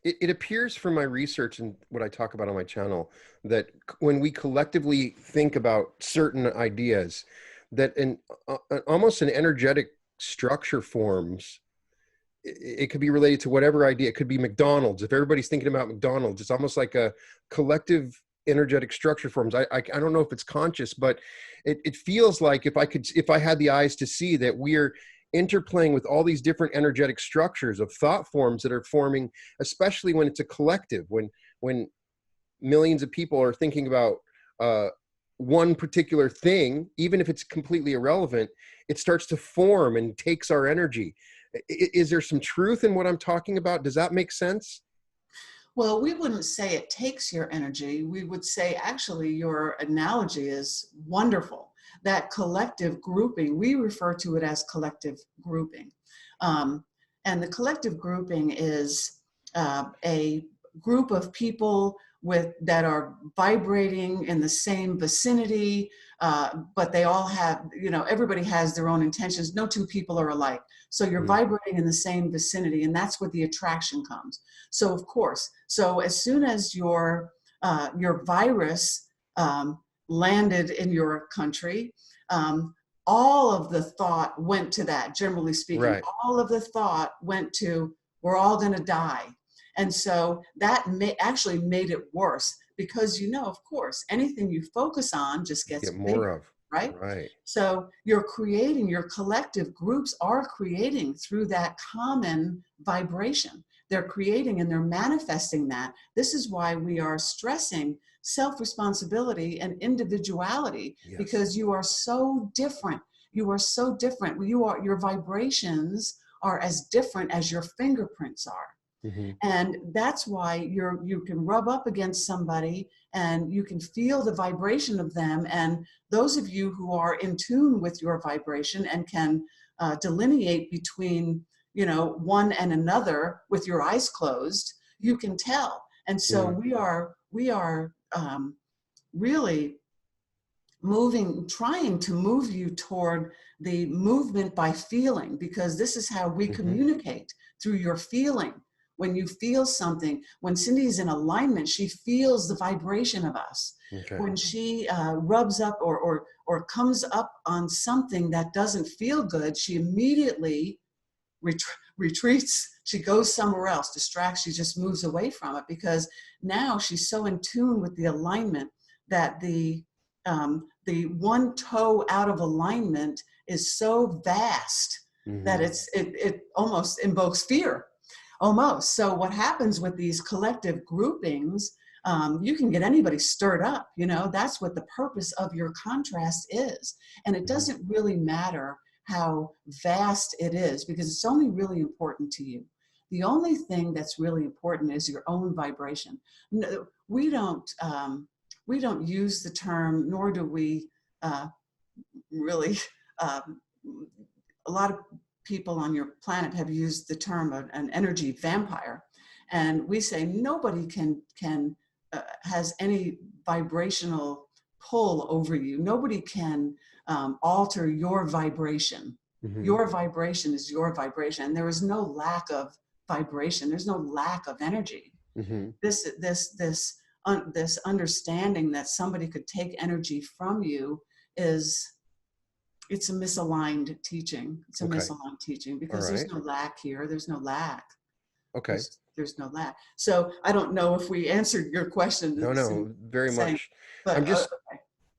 It appears from my research and what I talk about on my channel that when we collectively think about certain ideas, that almost an energetic structure forms. It could be related to whatever idea. It could be McDonald's. If everybody's thinking about McDonald's, it's almost like a collective energetic structure forms. I don't know if it's conscious, but it feels like if I had the eyes to see that we're interplaying with all these different energetic structures of thought forms that are forming, especially when it's a collective, when millions of people are thinking about one particular thing, even if it's completely irrelevant, it starts to form and takes our energy. Is there some truth in what I'm talking about? Does that make sense? Well, we wouldn't say it takes your energy. We would say, actually, your analogy is wonderful. That collective grouping, we refer to it as collective grouping. And the collective grouping is a group of people that are vibrating in the same vicinity, but they all have, everybody has their own intentions. No two people are alike. So you're vibrating in the same vicinity, and that's where the attraction comes. So of course, as soon as your virus landed in your country, all of the thought went to that, generally speaking. Right. All of the thought went to, we're all going to die. And so that actually made it worse because, of course, anything you focus on just gets more bigger, of. right? Right. So your collective groups are creating through that common vibration. They're creating and they're manifesting that. This is why we are stressing self-responsibility and individuality, Yes. because you are so different. You are so different. Your vibrations are as different as your fingerprints are. Mm-hmm. And that's why you can rub up against somebody and you can feel the vibration of them. And those of you who are in tune with your vibration and can delineate between, one and another with your eyes closed, you can tell. And so we are really trying to move you toward the movement by feeling, because this is how we communicate, through your feeling. When you feel something, when Cindy is in alignment, she feels the vibration of us. Okay. When she rubs up or comes up on something that doesn't feel good, she immediately retreats. She goes somewhere else, distracts, she just moves away from it, because now she's so in tune with the alignment that the one toe out of alignment is so vast that it almost invokes fear. Almost. So what happens with these collective groupings, you can get anybody stirred up, that's what the purpose of your contrast is. And it doesn't really matter how vast it is, because it's only really important to you. The only thing that's really important is your own vibration. No, we don't use the term, nor do we really, a lot of people on your planet have used the term an energy vampire, and we say nobody can has any vibrational pull over you. Nobody can alter your vibration. Your vibration is your vibration. There is no lack of vibration. There's no lack of energy. This understanding that somebody could take energy from you it's a misaligned teaching. It's a misaligned teaching, because there's no lack here. There's no lack. Okay. There's no lack. So I don't know if we answered your question. No, very much. But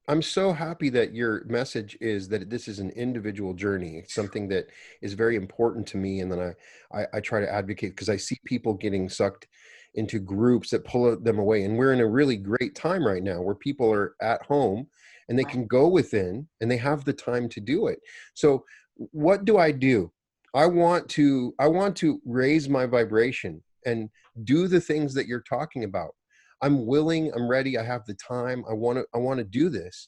I'm so happy that your message is that this is an individual journey. It's something that is very important to me. And then I try to advocate, because I see people getting sucked into groups that pull them away. And we're in a really great time right now where people are at home and they can go within and they have the time to do it. So what do? I want to raise my vibration and do the things that you're talking about. I'm willing, I'm ready, I have the time, I want to do this.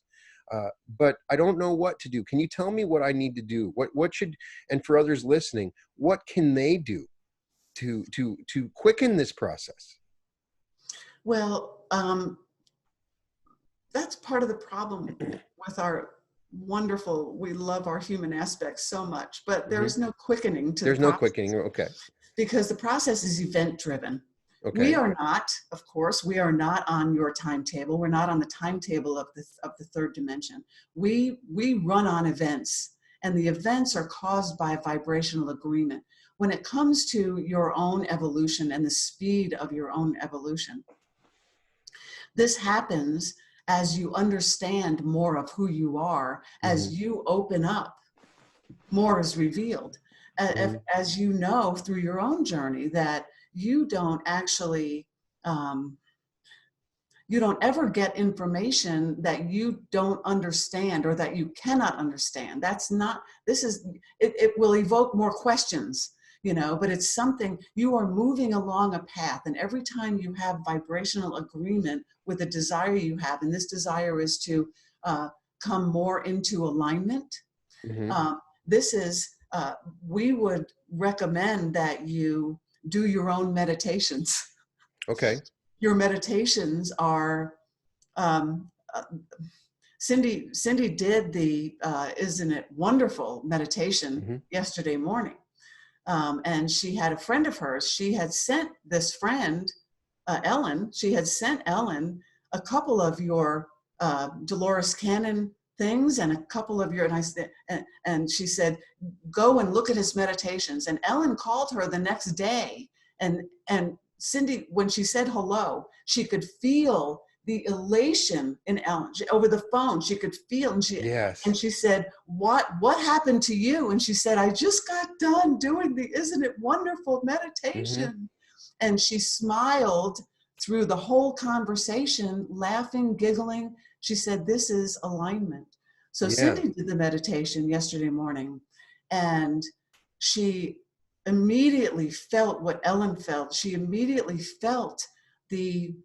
But I don't know what to do. Can you tell me what I need to do? What should, and for others listening, what can they do to quicken this process? Well, that's part of the problem with our wonderful, we love our human aspects so much, but there is no quickening to There's no quickening, okay. Because the process is event driven. Okay. We are not, of course, we are not on your timetable. We're not on the timetable of the third dimension. We run on events, and the events are caused by vibrational agreement. When it comes to your own evolution and the speed of your own evolution, this happens as you understand more of who you are, as you open up, more is revealed. As you know through your own journey that you don't actually, you don't ever get information that you don't understand or that you cannot understand. It will evoke more questions, but it's something, you are moving along a path, and every time you have vibrational agreement with a desire you have, and this desire is to come more into alignment, we would recommend that you do your own meditations. Okay. Your meditations are, um, uh, Cindy did the Isn't It Wonderful meditation yesterday morning. And she had a friend of hers. She had sent this friend, Ellen, she had sent Ellen a couple of your Dolores Cannon things and a couple of your, and she said, go and look at his meditations. And Ellen called her the next day, and Cindy, when she said hello, she could feel the elation in Ellen. Over the phone, she could feel, and she said, what happened to you? And she said, I just got done doing the Isn't It Wonderful meditation. And she smiled through the whole conversation, laughing, giggling. She said, this is alignment. So Cindy did the meditation yesterday morning, and she immediately felt what Ellen felt. She immediately felt the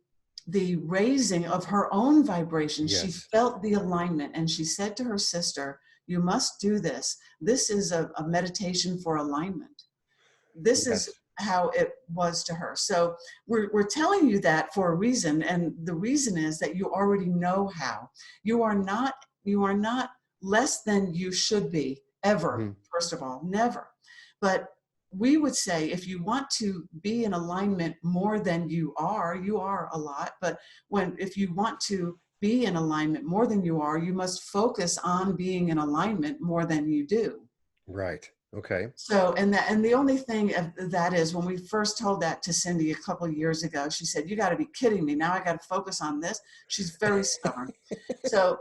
raising of her own vibration. She felt the alignment, and she said to her sister, you must do this. This is a meditation for alignment. This is how it was to her. So we're telling you that for a reason, and the reason is that you already know how. You are not less than you should be ever. First of all, never. But we would say, if you want to be in alignment more than you are a lot, but if you want to be in alignment more than you are, you must focus on being in alignment more than you do. Right. Okay. So, and the only thing of that is, when we first told that to Cindy a couple of years ago, she said, you got to be kidding me. Now I got to focus on this. She's very stubborn. So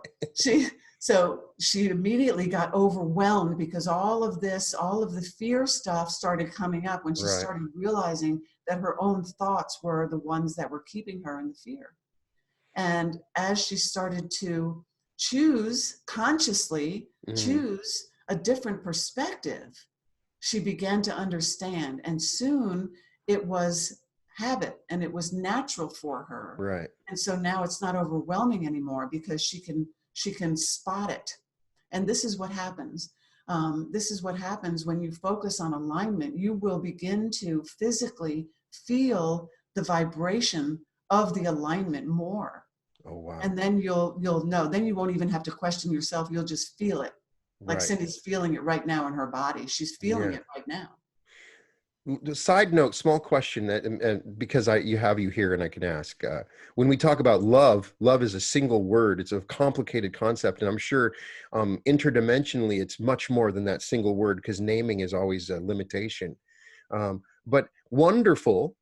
she immediately got overwhelmed, because all of the fear stuff started coming up when she started realizing that her own thoughts were the ones that were keeping her in the fear. And as she started to consciously choose a different perspective, she began to understand, and soon it was habit and it was natural for her. Right. And so now it's not overwhelming anymore, because she can spot it. And this is what happens. This is what happens when you focus on alignment. You will begin to physically feel the vibration of the alignment more. Oh, wow. And then you'll know. Then you won't even have to question yourself. You'll just feel it. Like Cindy's feeling it right now in her body. She's feeling it right now. The side note, small question, and because you have you here and I can ask, when we talk about love is a single word. It's a complicated concept, and I'm sure interdimensionally it's much more than that single word, because naming is always a limitation. But wonderful,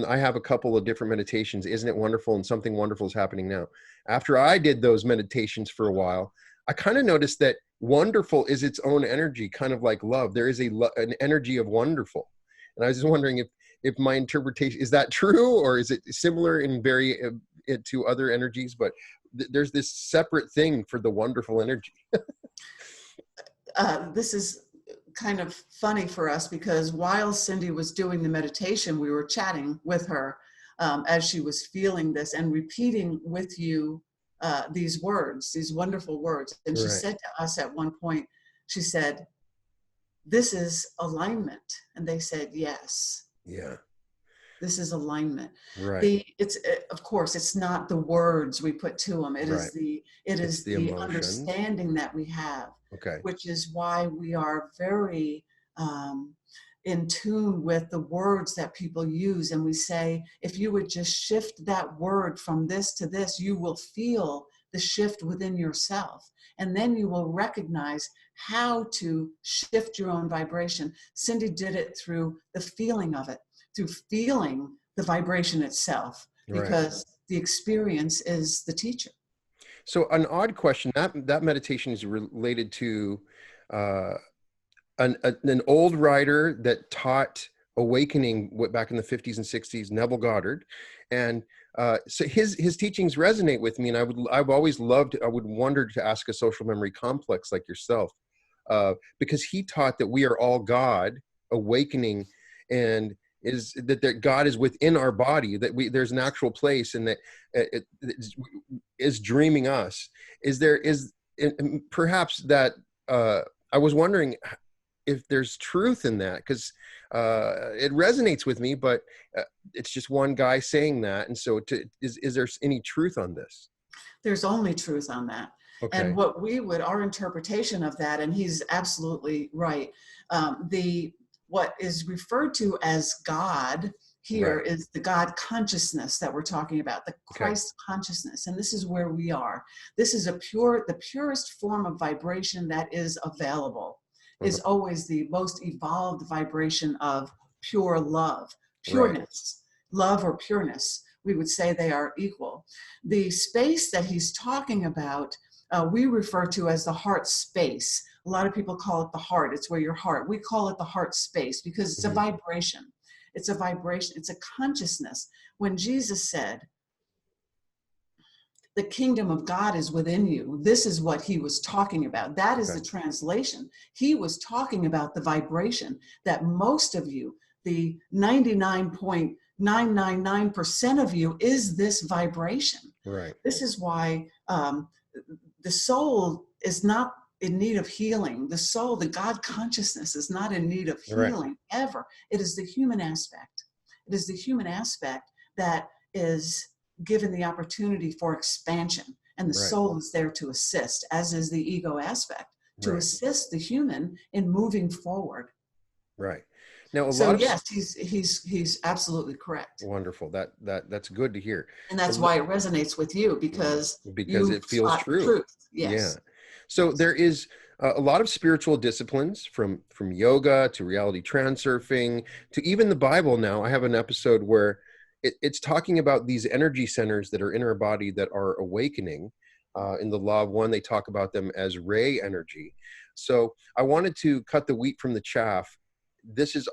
I have a couple of different meditations, Isn't It Wonderful, and Something Wonderful is Happening Now. After I did those meditations for a while, I kind of noticed that wonderful is its own energy, kind of like love. There is an energy of wonderful. And I was just wondering if my interpretation, is that true, or is it similar in to other energies? But there's this separate thing for the wonderful energy. This is kind of funny for us, because while Cindy was doing the meditation, we were chatting with her as she was feeling this and repeating with you these words, these wonderful words. And she said to us at one point, she said, this is alignment. And they said, yes. Yeah. This is alignment. Right. Of course, it's not the words we put to them. It is the understanding that we have, which is why we are very in tune with the words that people use. And we say, if you would just shift that word from this to this, you will feel the shift within yourself. And then you will recognize how to shift your own vibration. Cindy did it through the feeling of it, through feeling the vibration itself, because the experience is the teacher. So an odd question, that meditation is related to an old writer that taught awakening back in the 50s and 60s, Neville Goddard. And so his teachings resonate with me, and I've always loved, I would wonder to ask a social memory complex like yourself, because he taught that we are all God awakening, and that God is within our body, that there's an actual place, and that it is dreaming us. Perhaps that I was wondering, if there's truth in that, because it resonates with me, but it's just one guy saying that. And so is there any truth on this? There's only truth on that. Okay. And our interpretation of that, and he's absolutely right. What is referred to as God here is the God consciousness that we're talking about, the Christ consciousness. And this is where we are. This is the purest form of vibration that is available, is always the most evolved vibration of pure love, pureness, love or pureness. We would say they are equal. The space that he's talking about, we refer to as the heart space. A lot of people call it the heart. It's where your heart. We call it the heart space because it's a vibration. It's a vibration. It's a consciousness. When Jesus said, the kingdom of God is within you, this is what he was talking about. That is the translation. He was talking about the vibration that most of you, the 99.999% of you, is this vibration. Right. This is why the soul is not in need of healing. The soul, the God consciousness, is not in need of healing ever. It is the human aspect. It is the human aspect that is given the opportunity for expansion. And the soul is there to assist, as is the ego aspect, to assist the human in moving forward. Right. Now, yes, he's absolutely correct. Wonderful. That's good to hear. And that's why it resonates with you, because it feels true. Truth. Yes. Yeah. So there is a lot of spiritual disciplines, from yoga to reality transurfing to even the Bible. Now I have an episode where it's talking about these energy centers that are in our body that are awakening. In the Law of One, they talk about them as ray energy. So I wanted to cut the wheat from the chaff. This is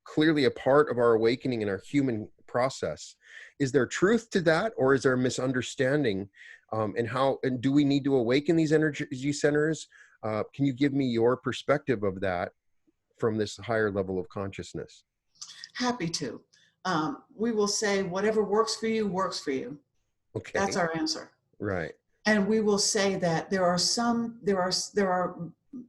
clearly a part of our awakening in our human process. Is there truth to that, or is there a misunderstanding? And do we need to awaken these energy centers? Can you give me your perspective of that from this higher level of consciousness? Happy to. We will say whatever works for you works for you. Okay. That's our answer. Right. And we will say that there are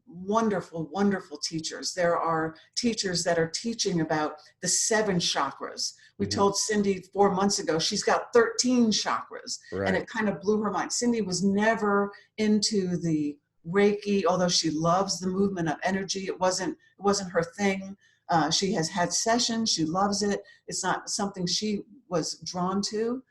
wonderful, wonderful teachers. There are teachers that are teaching about the 7 chakras. We told Cindy 4 months ago, she's got 13 chakras. And it kind of blew her mind. Cindy was never into the Reiki, although she loves the movement of energy. It wasn't her thing. She has had sessions. She loves it. It's not something she was drawn to.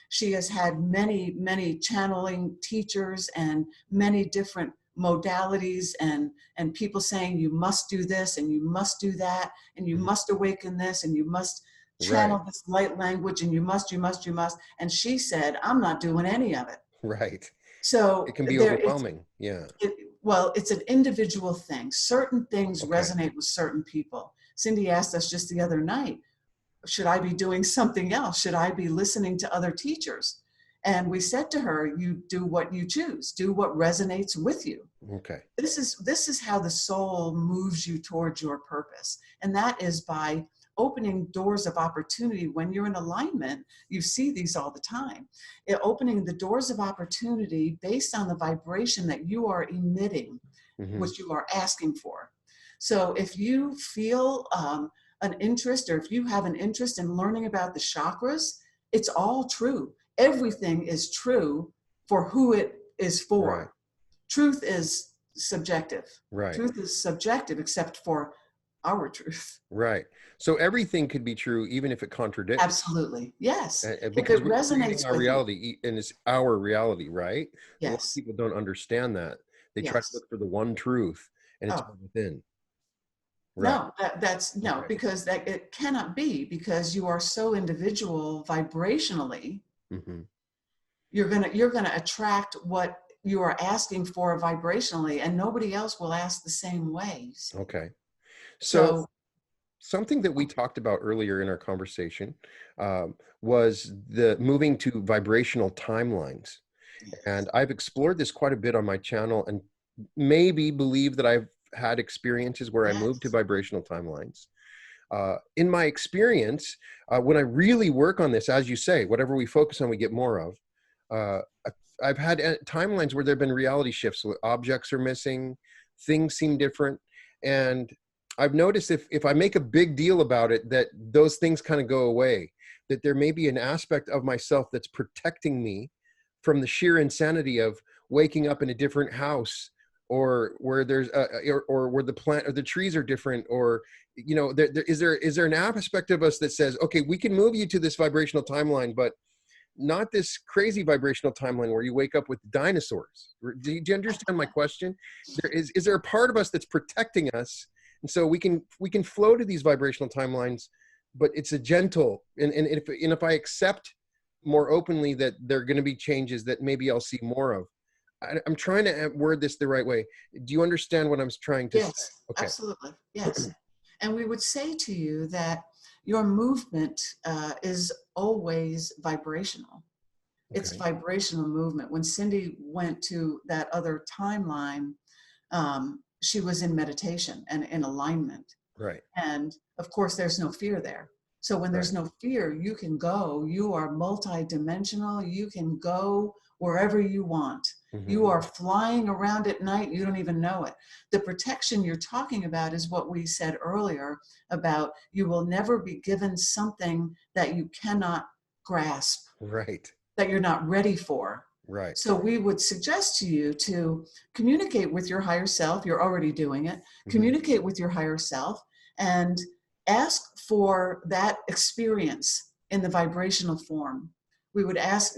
She has had many, many channeling teachers and many different modalities and people saying you must do this and you must do that and you must awaken this and you must channel this light language and you must. And she said, I'm not doing any of it. Right. So it can be overwhelming. It's an individual thing. Certain things resonate with certain people. Cindy asked us just the other night, should I be doing something else? Should I be listening to other teachers? And we said to her, you do what you choose. Do what resonates with you. Okay. This is how the soul moves you towards your purpose. And that is by opening doors of opportunity. When you're in alignment, you see these all the time. Opening the doors of opportunity based on the vibration that you are emitting, which you are asking for. So if you feel an interest, or if you have an interest in learning about the chakras, it's all true. Everything is true for who it is for. Right. Truth is subjective. Right. Truth is subjective, except for our truth. Right. So everything could be true, even if it contradicts. Absolutely. Yes. Because it resonates our with reality, and it's our reality, right? Yes. A lot of people don't understand that. They try to look for the one truth, and it's all within. Right. No, because it cannot be, because you are so individual vibrationally. You're gonna attract what you are asking for vibrationally, and nobody else will ask the same ways. Okay. So something that we talked about earlier in our conversation was the moving to vibrational timelines. And I've explored this quite a bit on my channel, and maybe believe that I've had experiences where I moved to vibrational timelines. In my experience, when I really work on this, as you say, whatever we focus on, we get more of. I've had timelines where there have been reality shifts. Objects are missing, things seem different. And I've noticed if I make a big deal about it, that those things kind of go away, that there may be an aspect of myself that's protecting me from the sheer insanity of waking up in a different house, or where there's or where the plant or the trees are different, or is there an aspect of us that says, okay, we can move you to this vibrational timeline, but not this crazy vibrational timeline where you wake up with dinosaurs. Do you understand my question? Is there a part of us that's protecting us, and so we can flow to these vibrational timelines, but it's a gentle, and if I accept more openly that there are going to be changes that maybe I'll see more of. I'm trying to word this the right way. Do you understand what I'm trying to say? Okay. Absolutely. Yes. And we would say to you that your movement is always vibrational. Okay. It's vibrational movement. When Cindy went to that other timeline, she was in meditation and in alignment. Right. And of course, there's no fear there. So when there's no fear, you can go. You are multidimensional. You can go wherever you want. Mm-hmm. You are flying around at night. You don't even know it. The protection you're talking about is what we said earlier about you will never be given something that you cannot grasp. Right. That you're not ready for. Right. So we would suggest to you to communicate with your higher self. You're already doing it. Mm-hmm. Communicate with your higher self and ask for that experience in the vibrational form. We would ask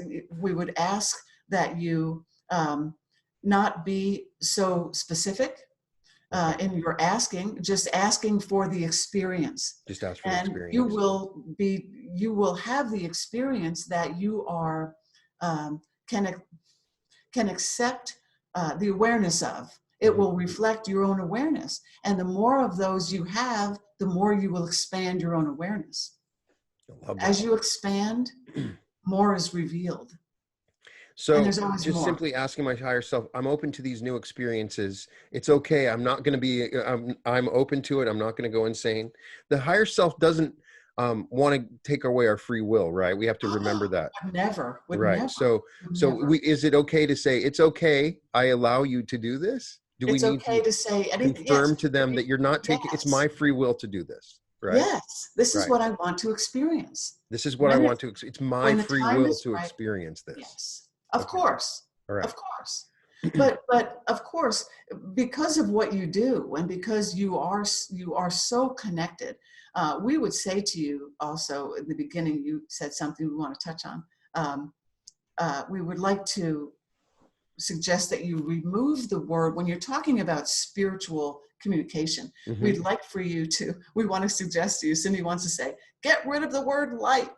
that you not be so specific in your asking, just asking for the experience. Just ask for the experience. You will have the experience that you are can accept the awareness of. It will reflect your own awareness. And the more of those you have, the more you will expand your own awareness. As you expand, more is revealed. So just simply asking my higher self, I'm open to these new experiences. It's okay. I'm not going to be, I'm open to it. I'm not going to go insane. The higher self doesn't want to take away our free will, right? We have to remember that. Never. Right. Never. So is it okay to say, it's okay, I allow you to do this? It's okay to say anything. Confirm to them that you're not taking, it's my free will to do this, right? Yes. This is what I want to experience. This is what I want to, it's my free will to experience this. Yes. Of course. All right. Of course. But of course, because of what you do and because you are so connected, we would say to you also in the beginning, you said something we want to touch on. We would like to suggest that you remove the word when you're talking about spiritual communication. Mm-hmm. We'd like for you to, we want to suggest to you, Cindy wants to say, get rid of the word like.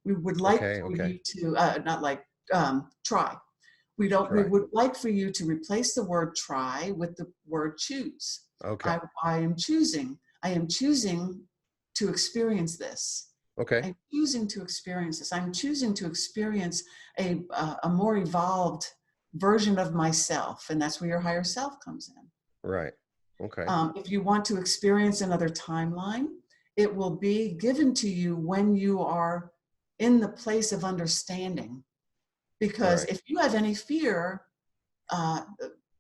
We would like for you to, not like, try. We would like for you to replace the word try with the word choose. Okay. I am choosing to experience this. Okay. I'm choosing to experience this. I'm choosing to experience a more evolved version of myself. And that's where your higher self comes in. Right. Okay. If you want to experience another timeline, it will be given to you when you are in the place of understanding. Because if you have any fear,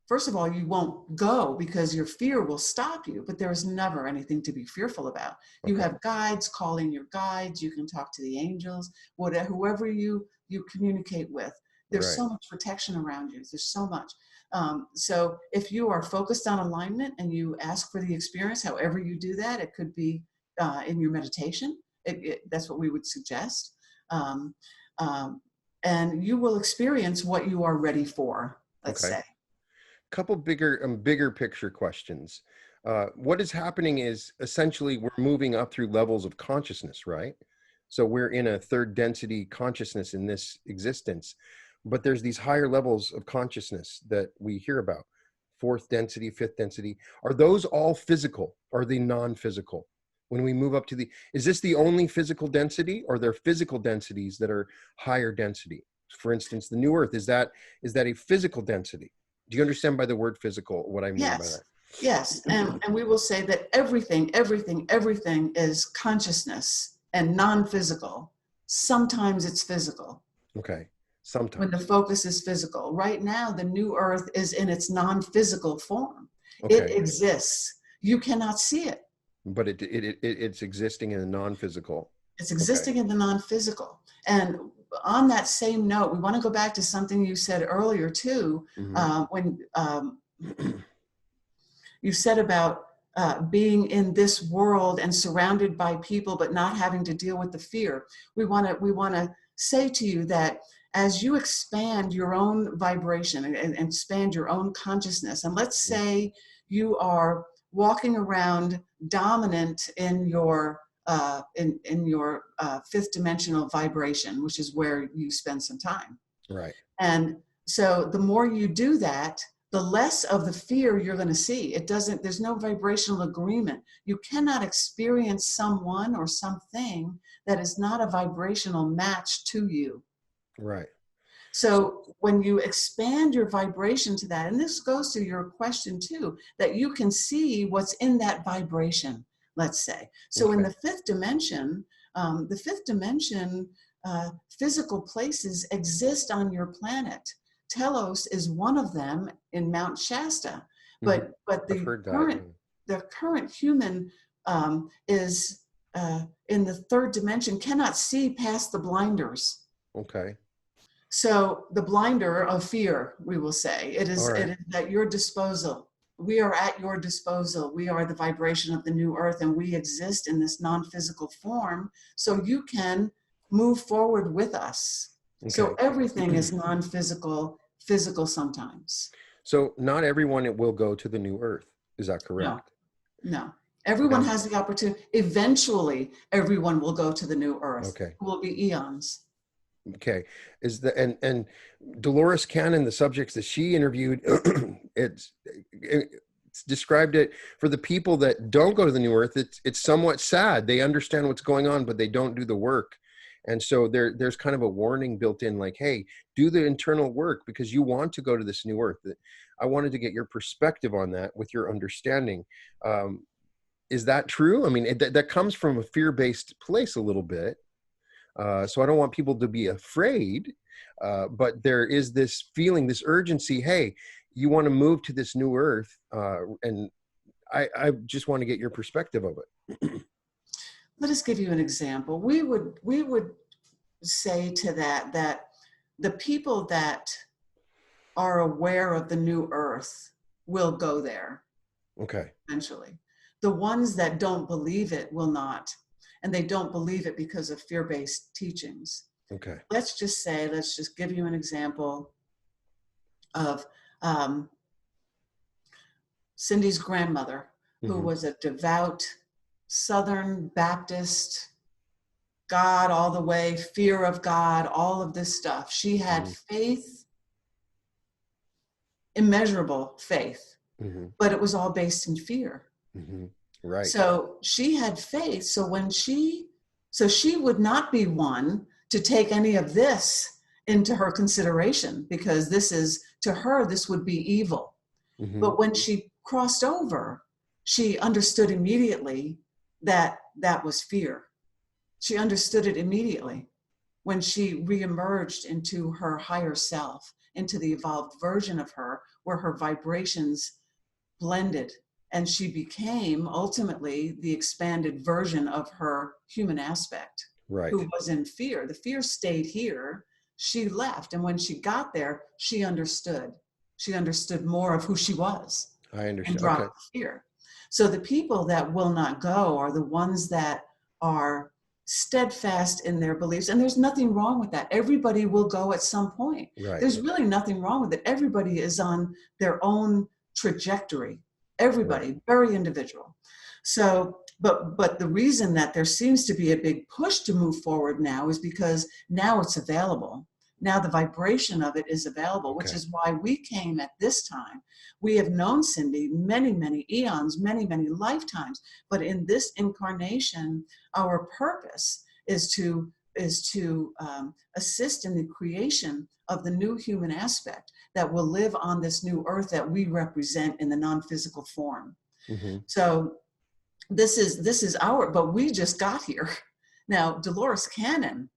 first of all, you won't go because your fear will stop you, but there is never anything to be fearful about. Okay. You have guides, call in your guides, you can talk to the angels, whoever you communicate with. There's so much protection around you. There's so much. So if you are focused on alignment and you ask for the experience, however you do that, it could be in your meditation. That's what we would suggest. And you will experience what you are ready for, let's say. Couple bigger picture questions. What is happening is essentially we're moving up through levels of consciousness, right? So we're in a third density consciousness in this existence, but there's these higher levels of consciousness that we hear about. Fourth density, fifth density. Are those all physical? Are they non-physical? When we move up to is this the only physical density, or are there physical densities that are higher density? For instance, the new earth, is that a physical density? Do you understand by the word physical what I mean by that? Yes, and we will say that everything is consciousness and non-physical. Sometimes it's physical. Okay, sometimes. When the focus is physical. Right now, the new earth is in its non-physical form. Okay. It exists. you cannot see it. But it's existing in the non-physical. It's existing in the non-physical. And on that same note, we want to go back to something you said earlier too, when you said about being in this world and surrounded by people, but not having to deal with the fear. We want to say to you that as you expand your own vibration and expand your own consciousness, and let's say you are walking around dominant in your fifth dimensional vibration, which is where you spend some time. Right. And so the more you do that, the less of the fear you're going to see. There's no vibrational agreement. You cannot experience someone or something that is not a vibrational match to you. Right. So when you expand your vibration to that, and this goes to your question too, that you can see what's in that vibration, let's say. So in the fifth dimension, physical places exist on your planet. Telos is one of them in Mount Shasta, but the current human is in the third dimension, cannot see past the blinders. Okay. So the blinder of fear, we will say, it is at your disposal. We are at your disposal. We are the vibration of the new earth, and we exist in this non-physical form, so you can move forward with us. Okay. So everything is non-physical, physical sometimes. So not everyone will go to the new earth. Is that correct? No. Everyone has the opportunity. Eventually, everyone will go to the new earth. Okay. It will be eons. Okay. And Dolores Cannon, the subjects that she interviewed, it's described it for the people that don't go to the new earth. It's somewhat sad. They understand what's going on, but they don't do the work. And so there's kind of a warning built in, like, hey, do the internal work because you want to go to this new earth. I wanted to get your perspective on that with your understanding. Is that true? I mean, that comes from a fear-based place a little bit. So I don't want people to be afraid, but there is this feeling, this urgency, hey, you want to move to this new earth. And I just want to get your perspective of it. Let us give you an example. We would say to that the people that are aware of the new earth will go there. Okay. Eventually. The ones that don't believe it will not. And they don't believe it because of fear-based teachings. Okay. Let's just give you an example of Cindy's grandmother, who was a devout Southern Baptist, God all the way, fear of God, all of this stuff. She had faith, immeasurable faith, but it was all based in fear. Right. So she had faith. So she would not be one to take any of this into her consideration, because to her, this would be evil. But when she crossed over, she understood immediately that was fear. She understood it immediately when she reemerged into her higher self, into the evolved version of her, where her vibrations blended. And she became ultimately the expanded version of her human aspect, right, who was in fear. The fear stayed here. She left. And when she got there, she understood. She understood more of who she was. I understand. And dropped fear. So the people that will not go are the ones that are steadfast in their beliefs. And there's nothing wrong with that. Everybody will go at some point. Right. There's really nothing wrong with it. Everybody is on their own trajectory. Everybody, very individual. So, but the reason that there seems to be a big push to move forward now is because now it's available. Now the vibration of it is available, which is why we came at this time. We have known Cindy many, many eons, many, many lifetimes. But in this incarnation, our purpose is to assist in the creation of the new human aspect that will live on this new earth that we represent in the non-physical form. So this is but we just got here. Now, Dolores Cannon,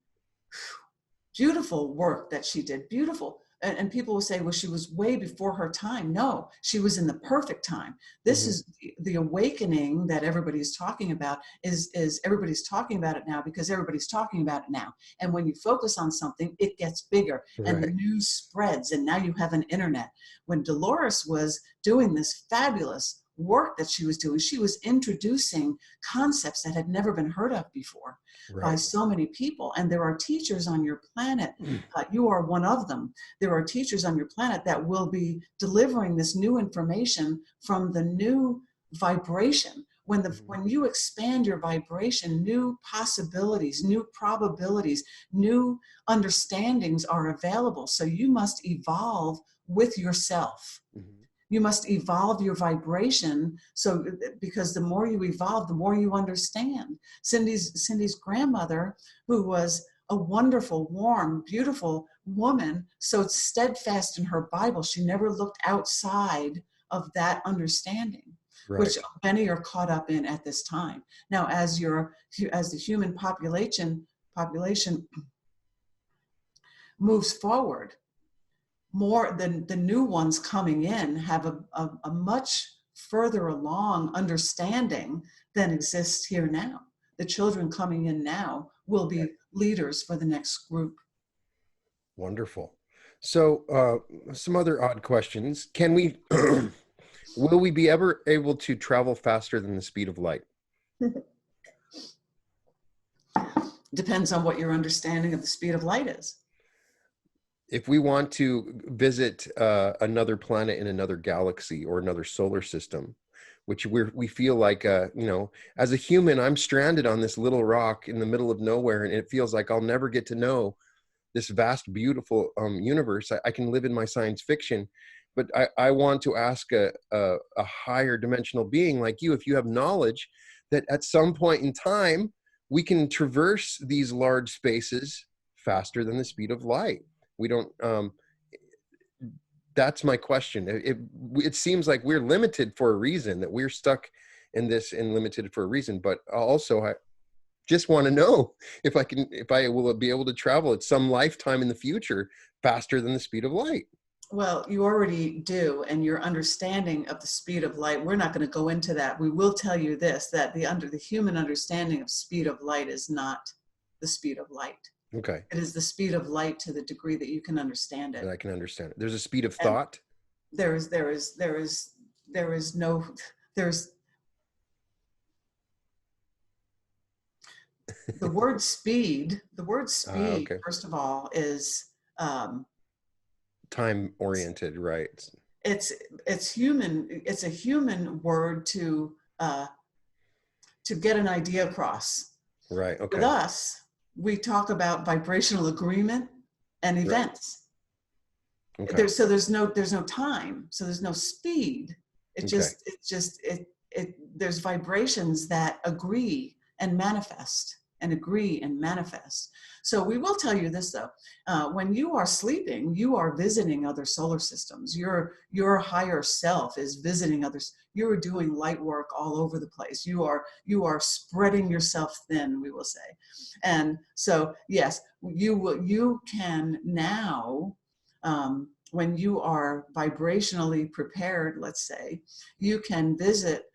beautiful work that she did, beautiful. and people will say, well, she was way before her time. No, she was in the perfect time. This is the awakening that everybody's talking about is everybody's talking about it now because everybody's talking about it now. And when you focus on something, it gets bigger and the news spreads. And now you have an internet. When Dolores was doing this fabulous work that she was introducing concepts that had never been heard of before by so many people. And there are teachers on your planet, you are one of them. There are teachers on your planet that will be delivering this new information from the new vibration. When you expand your vibration, new possibilities, new probabilities, new understandings are available. So you must evolve with yourself. You must evolve your vibration. So, because the more you evolve, the more you understand. Cindy's grandmother, who was a wonderful, warm, beautiful woman, so steadfast in her Bible, she never looked outside of that understanding, which many are caught up in at this time. Now, as the human population moves forward, more than the new ones coming in have a much further along understanding than exists here now. The children coming in now will be leaders for the next group. Wonderful. So some other odd questions. Can we, will we be ever able to travel faster than the speed of light? Depends on what your understanding of the speed of light is. If we want to visit another planet in another galaxy or another solar system, which we feel like, as a human, I'm stranded on this little rock in the middle of nowhere, and it feels like I'll never get to know this vast, beautiful universe. I can live in my science fiction, but I want to ask a higher dimensional being like you, if you have knowledge that at some point in time, we can traverse these large spaces faster than the speed of light. We don't, that's my question. It seems like we're limited for a reason, that we're stuck in this and limited for a reason, but also I just want to know if I will be able to travel at some lifetime in the future faster than the speed of light. Well, you already do, and your understanding of the speed of light, we're not going to go into that. We will tell you this, that the human understanding of speed of light is not the speed of light. Okay. It is the speed of light to the degree that you can understand it. That I can understand it. There's a speed of thought. The word speed, Okay. first of all, is time oriented, right? It's human. It's a human word to get an idea across. Right. Okay. With us, we talk about vibrational agreement and events. Okay. There's no time. So there's no speed. There's vibrations that agree and manifest. So we will tell you this though, when you are sleeping, you are visiting other solar systems. Your higher self is visiting others. You're doing light work all over the place. You are spreading yourself thin, we will say. And so, yes, you can now, when you are vibrationally prepared, let's say, you can visit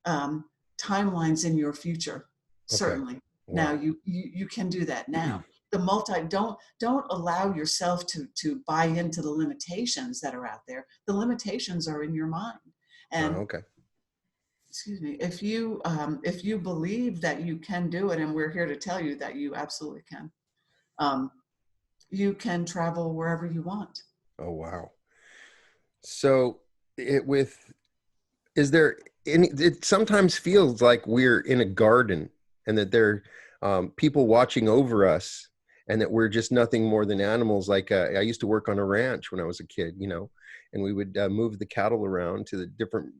timelines in your future, certainly. Wow. Now you can do that now. Don't allow yourself to buy into the limitations that are out there. The limitations are in your mind. And excuse me, if you believe that you can do it, and we're here to tell you that you absolutely can, you can travel wherever you want. Oh wow. So it sometimes feels like we're in a garden, and that there are people watching over us, and that we're just nothing more than animals. Like I used to work on a ranch when I was a kid, and we would move the cattle around to the different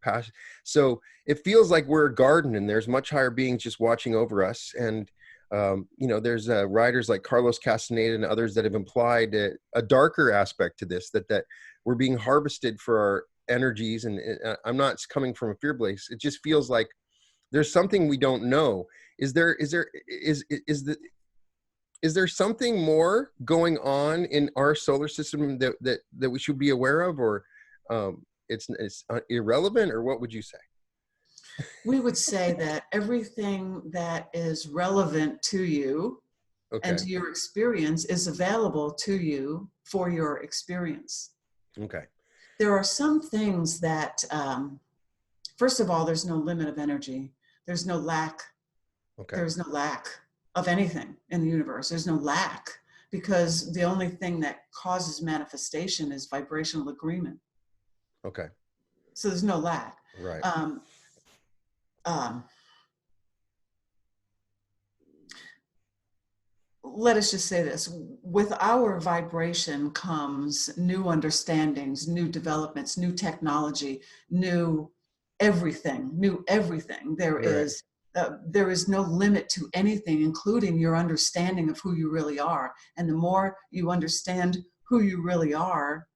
pastures. So it feels like we're a garden, and there's much higher beings just watching over us. And there's writers like Carlos Castaneda and others that have implied a darker aspect to this, that we're being harvested for our energies. And I'm not coming from a fear place. It just feels like there's something we don't know. is there something more going on in our solar system that we should be aware of, or it's irrelevant, or what would you say? We would say that everything that is relevant to you and Okay. to your experience is available to you for your experience. Okay. There are some things that, first of all, there's no limit of energy. There's no lack. Okay. There's no lack of anything in the universe. There's no lack, because the only thing that causes manifestation is vibrational agreement. Okay. So there's no lack. Right. Let us just say this: with our vibration comes new understandings, new developments, new technology, new everything, Right. There is no limit to anything, including your understanding of who you really are. And the more you understand who you really are,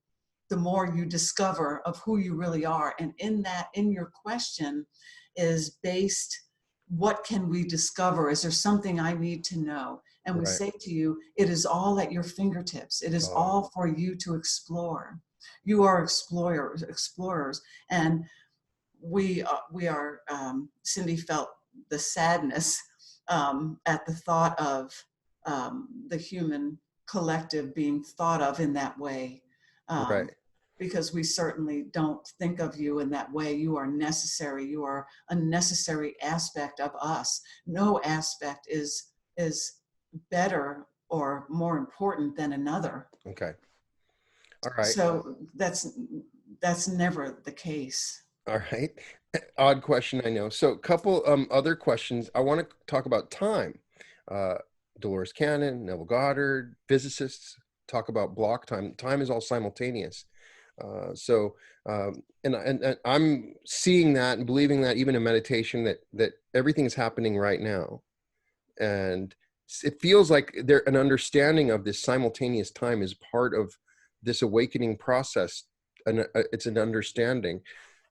the more you discover of who you really are. And in your question is based, what can we discover? Is there something I need to know? And we Right. say to you, it is all at your fingertips. It is Oh, all for you to explore. You are explorers. And we are, Cindy felt the sadness at the thought of the human collective being thought of in that way. right. Because we certainly don't think of you in that way. You are necessary. You are a necessary aspect of us. No aspect is better or more important than another. Okay. All right. So that's never the case. All right. Odd question, I know. So, a couple other questions. I want to talk about time. Uh, Dolores Cannon, Neville Goddard, physicists talk about block time. Time is all simultaneous. And I'm seeing that and believing that even in meditation, that everything is happening right now, and it feels like there an understanding of this simultaneous time is part of this awakening process, and it's an understanding.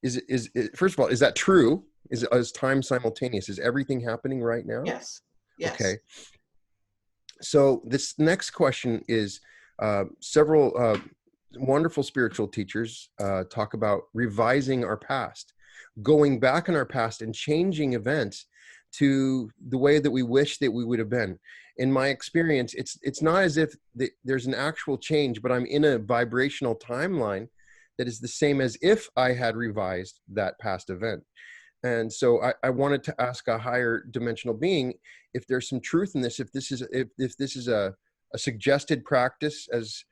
Is first of all, is that true? Is time simultaneous? Is everything happening right now? Yes. Yes. Okay. So this next question is several wonderful spiritual teachers talk about revising our past, going back in our past and changing events to the way that we wish that we would have been. In my experience, it's not as if there's an actual change, but I'm in a vibrational timeline that is the same as if I had revised that past event. And so I wanted to ask a higher dimensional being if there's some truth in this, if this is a suggested practice. As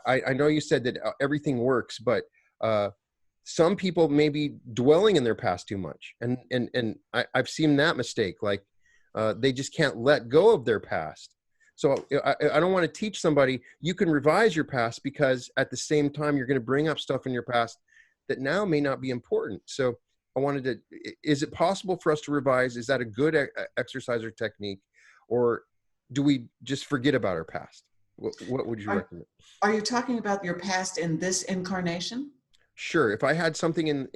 I know you said that everything works, but some people may be dwelling in their past too much, and I've seen that mistake. Like they just can't let go of their past. So I don't want to teach somebody you can revise your past, because at the same time you're going to bring up stuff in your past that now may not be important. So I wanted to, is it possible for us to revise? Is that a good exercise or technique, or do we just forget about our past? What would you recommend? Are you talking about your past in this incarnation? Sure. If I had something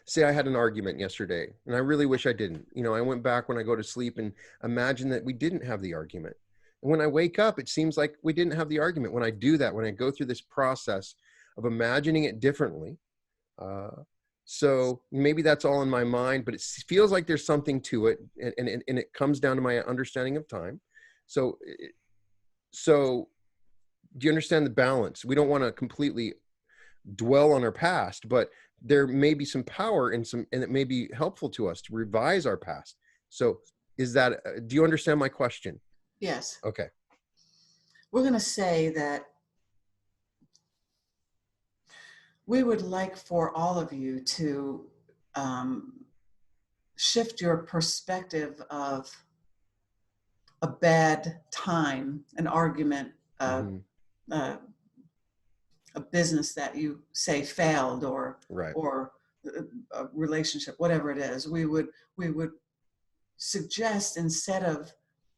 say I had an argument yesterday and I really wish I didn't, I went back when I go to sleep and imagine that we didn't have the argument. And when I wake up, it seems like we didn't have the argument. When I do that, when I go through this process of imagining it differently, so maybe that's all in my mind, but it feels like there's something to it, and it comes down to my understanding of time. So do you understand the balance? We don't want to completely dwell on our past, but there may be some power and it may be helpful to us to revise our past. So do you understand my question? Yes. Okay. We're going to say that we would like for all of you to shift your perspective of a bad time, an argument, Mm-hmm. A business that you say failed, or Right. or a relationship, whatever it is. We would suggest, instead of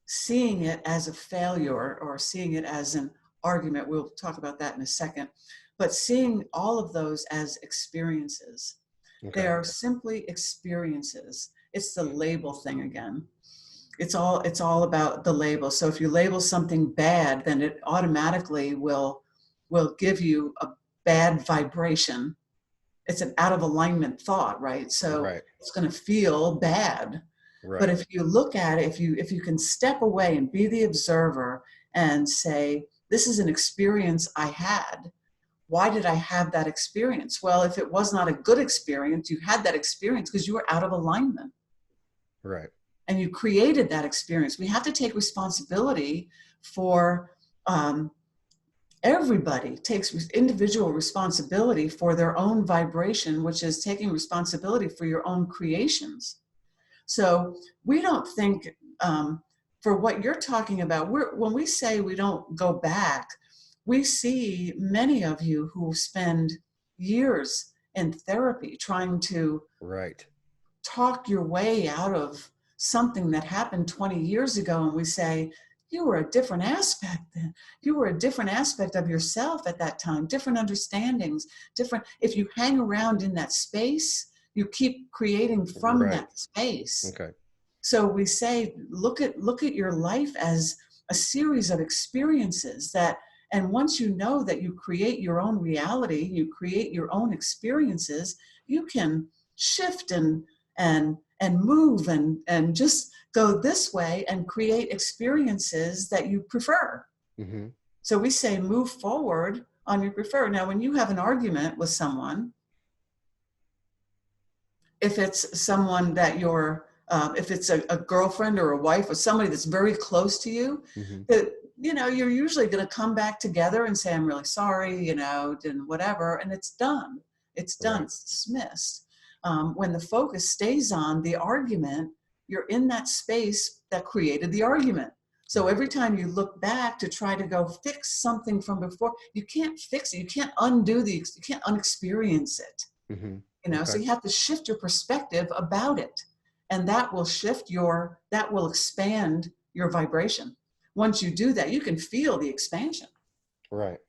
seeing it as a failure or seeing it as an argument, we'll talk about that in a second, but seeing all of those as experiences. Okay. They are simply experiences. It's the label thing again. It's all about the label. So if you label something bad, then it automatically will give you a bad vibration. It's an out of alignment thought, right? So Right. it's going to feel bad. But Right. if you look at it, if you can step away and be the observer and say, this is an experience I had. Why did I have that experience? Well, if it was not a good experience, you had that experience because you were out of alignment. Right. And you created that experience. We have to take responsibility for everybody takes individual responsibility for their own vibration, which is taking responsibility for your own creations. So we don't think for what you're talking about, when we say we don't go back, we see many of you who spend years in therapy trying to Right. talk your way out of something that happened 20 years ago, and we say, you were a different aspect then. You were a different aspect of yourself at that time, different understandings, different. If you hang around in that space, you keep creating from Right. that space. Okay. So we say, look at your life as a series of experiences that, and once you know that you create your own reality, you create your own experiences, you can shift and move and just go this way and create experiences that you prefer. Mm-hmm. So we say move forward on your prefer. Now, when you have an argument with someone, if it's someone that you're, if it's a girlfriend or a wife or somebody that's very close to you, Mm-hmm. that, you know, you're usually going to come back together and say, I'm really sorry, you know, and whatever, and it's done. It's done. Right. It's dismissed. When the focus stays on the argument, you're in that space that created the argument. So every time you look back to try to go fix something from before, you can't fix it. You can't undo you can't unexperience it. Mm-hmm. You know, Okay. so you have to shift your perspective about it. And that will that will expand your vibration. Once you do that, you can feel the expansion. Right.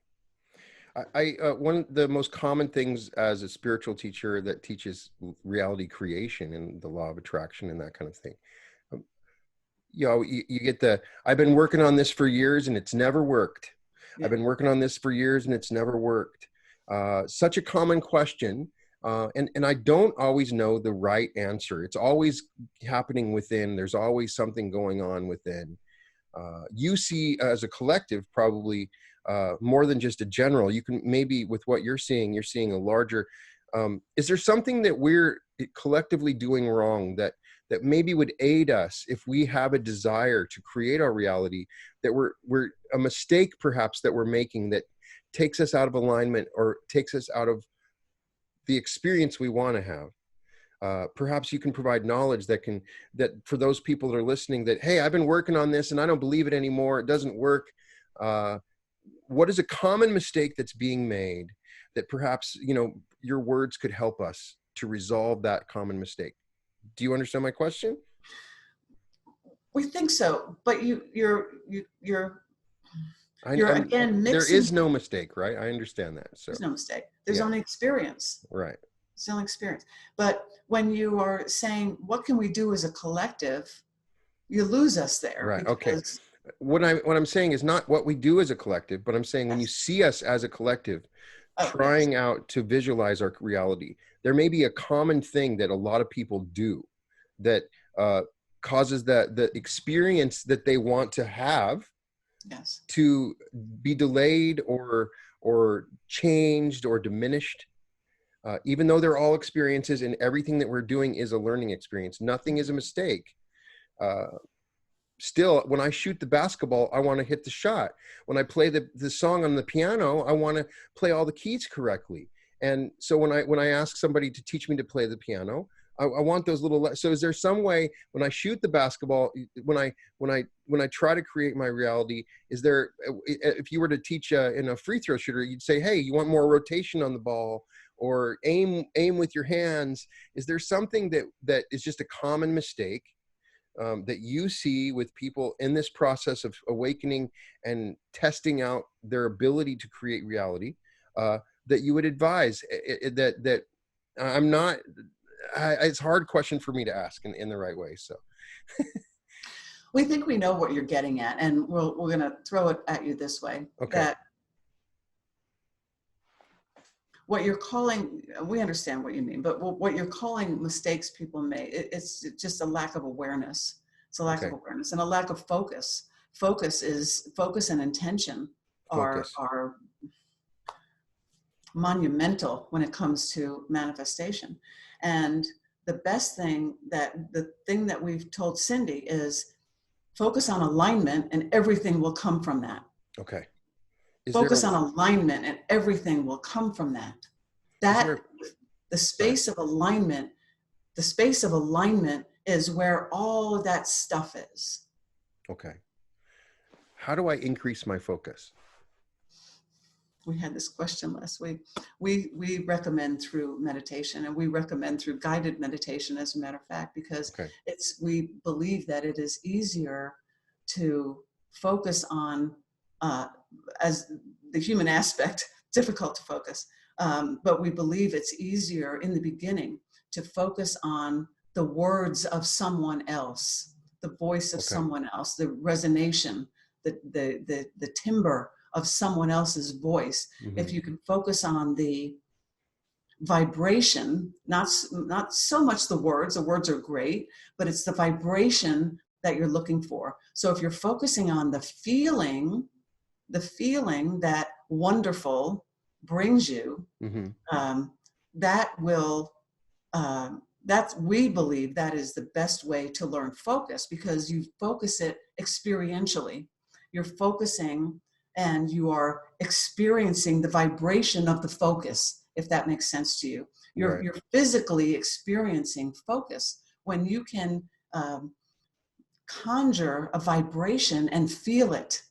One of the most common things as a spiritual teacher that teaches reality creation and the law of attraction and that kind of thing, you know, you get I've been working on this for years and it's never worked. Yeah. I've been working on this for years and it's never worked. Such a common question. And I don't always know the right answer. It's always happening within. There's always something going on within. You see as a collective, probably more than just a general. You can maybe with what you're seeing a larger. Is there something that we're collectively doing wrong that maybe would aid us if we have a desire to create our reality, that we're a mistake perhaps that we're making that takes us out of alignment or takes us out of the experience we want to have? Perhaps you can provide knowledge that for those people that are listening that, hey, I've been working on this and I don't believe it anymore. It doesn't work. What is a common mistake that's being made that perhaps, you know, your words could help us to resolve that common mistake? Do you understand my question? We think so, but you're again there mixing. is no mistake, right? I understand that. So There's no mistake. There's yeah. only experience. Right. It's only experience. But when you are saying, what can we do as a collective, you lose us there. Right. Okay. What I'm saying is not what we do as a collective, but I'm saying when you see us as a collective trying out to visualize our reality, there may be a common thing that a lot of people do that causes the experience that they want to have to be delayed or changed or diminished. Even though they're all experiences and everything that we're doing is a learning experience, nothing is a mistake. Still, when I shoot the basketball, I want to hit the shot. When I play the song on the piano, I want to play all the keys correctly. And so when I ask somebody to teach me to play the piano, I want those little. So is there some way when I shoot the basketball, when I try to create my reality, is there, if you were to teach in a free throw shooter, you'd say, hey, you want more rotation on the ball or aim with your hands. Is there something that is just a common mistake that you see with people in this process of awakening and testing out their ability to create reality, that you would advise that I'm not, it's a hard question for me to ask in the right way. So. We think we know what you're getting at, and we're going to throw it at you this way. Okay. That what you're calling, we understand what you mean, but what you're calling mistakes people make, it's just a lack of awareness. It's a lack of awareness and a lack of focus. Focus and intention are monumental when it comes to manifestation. And the thing that we've told Cindy is focus on alignment and everything will come from that. Okay. Focus on alignment and everything will come from that. The space of alignment is where all of that stuff is. Okay. How do I increase my focus? We had this question last week. We recommend through meditation, and we recommend through guided meditation, as a matter of fact, because we believe that it is easier to focus on as the human aspect, difficult to focus. But we believe it's easier in the beginning to focus on the words of someone else, the voice of someone else, the resonation, the timbre of someone else's voice. Mm-hmm. If you can focus on the vibration, not so much the words are great, but it's the vibration that you're looking for. So if you're focusing on the feeling that wonderful brings you, mm-hmm. We believe that is the best way to learn focus, because you focus it experientially. You're focusing and you are experiencing the vibration of the focus, if that makes sense to you. You're physically experiencing focus when you can conjure a vibration and feel it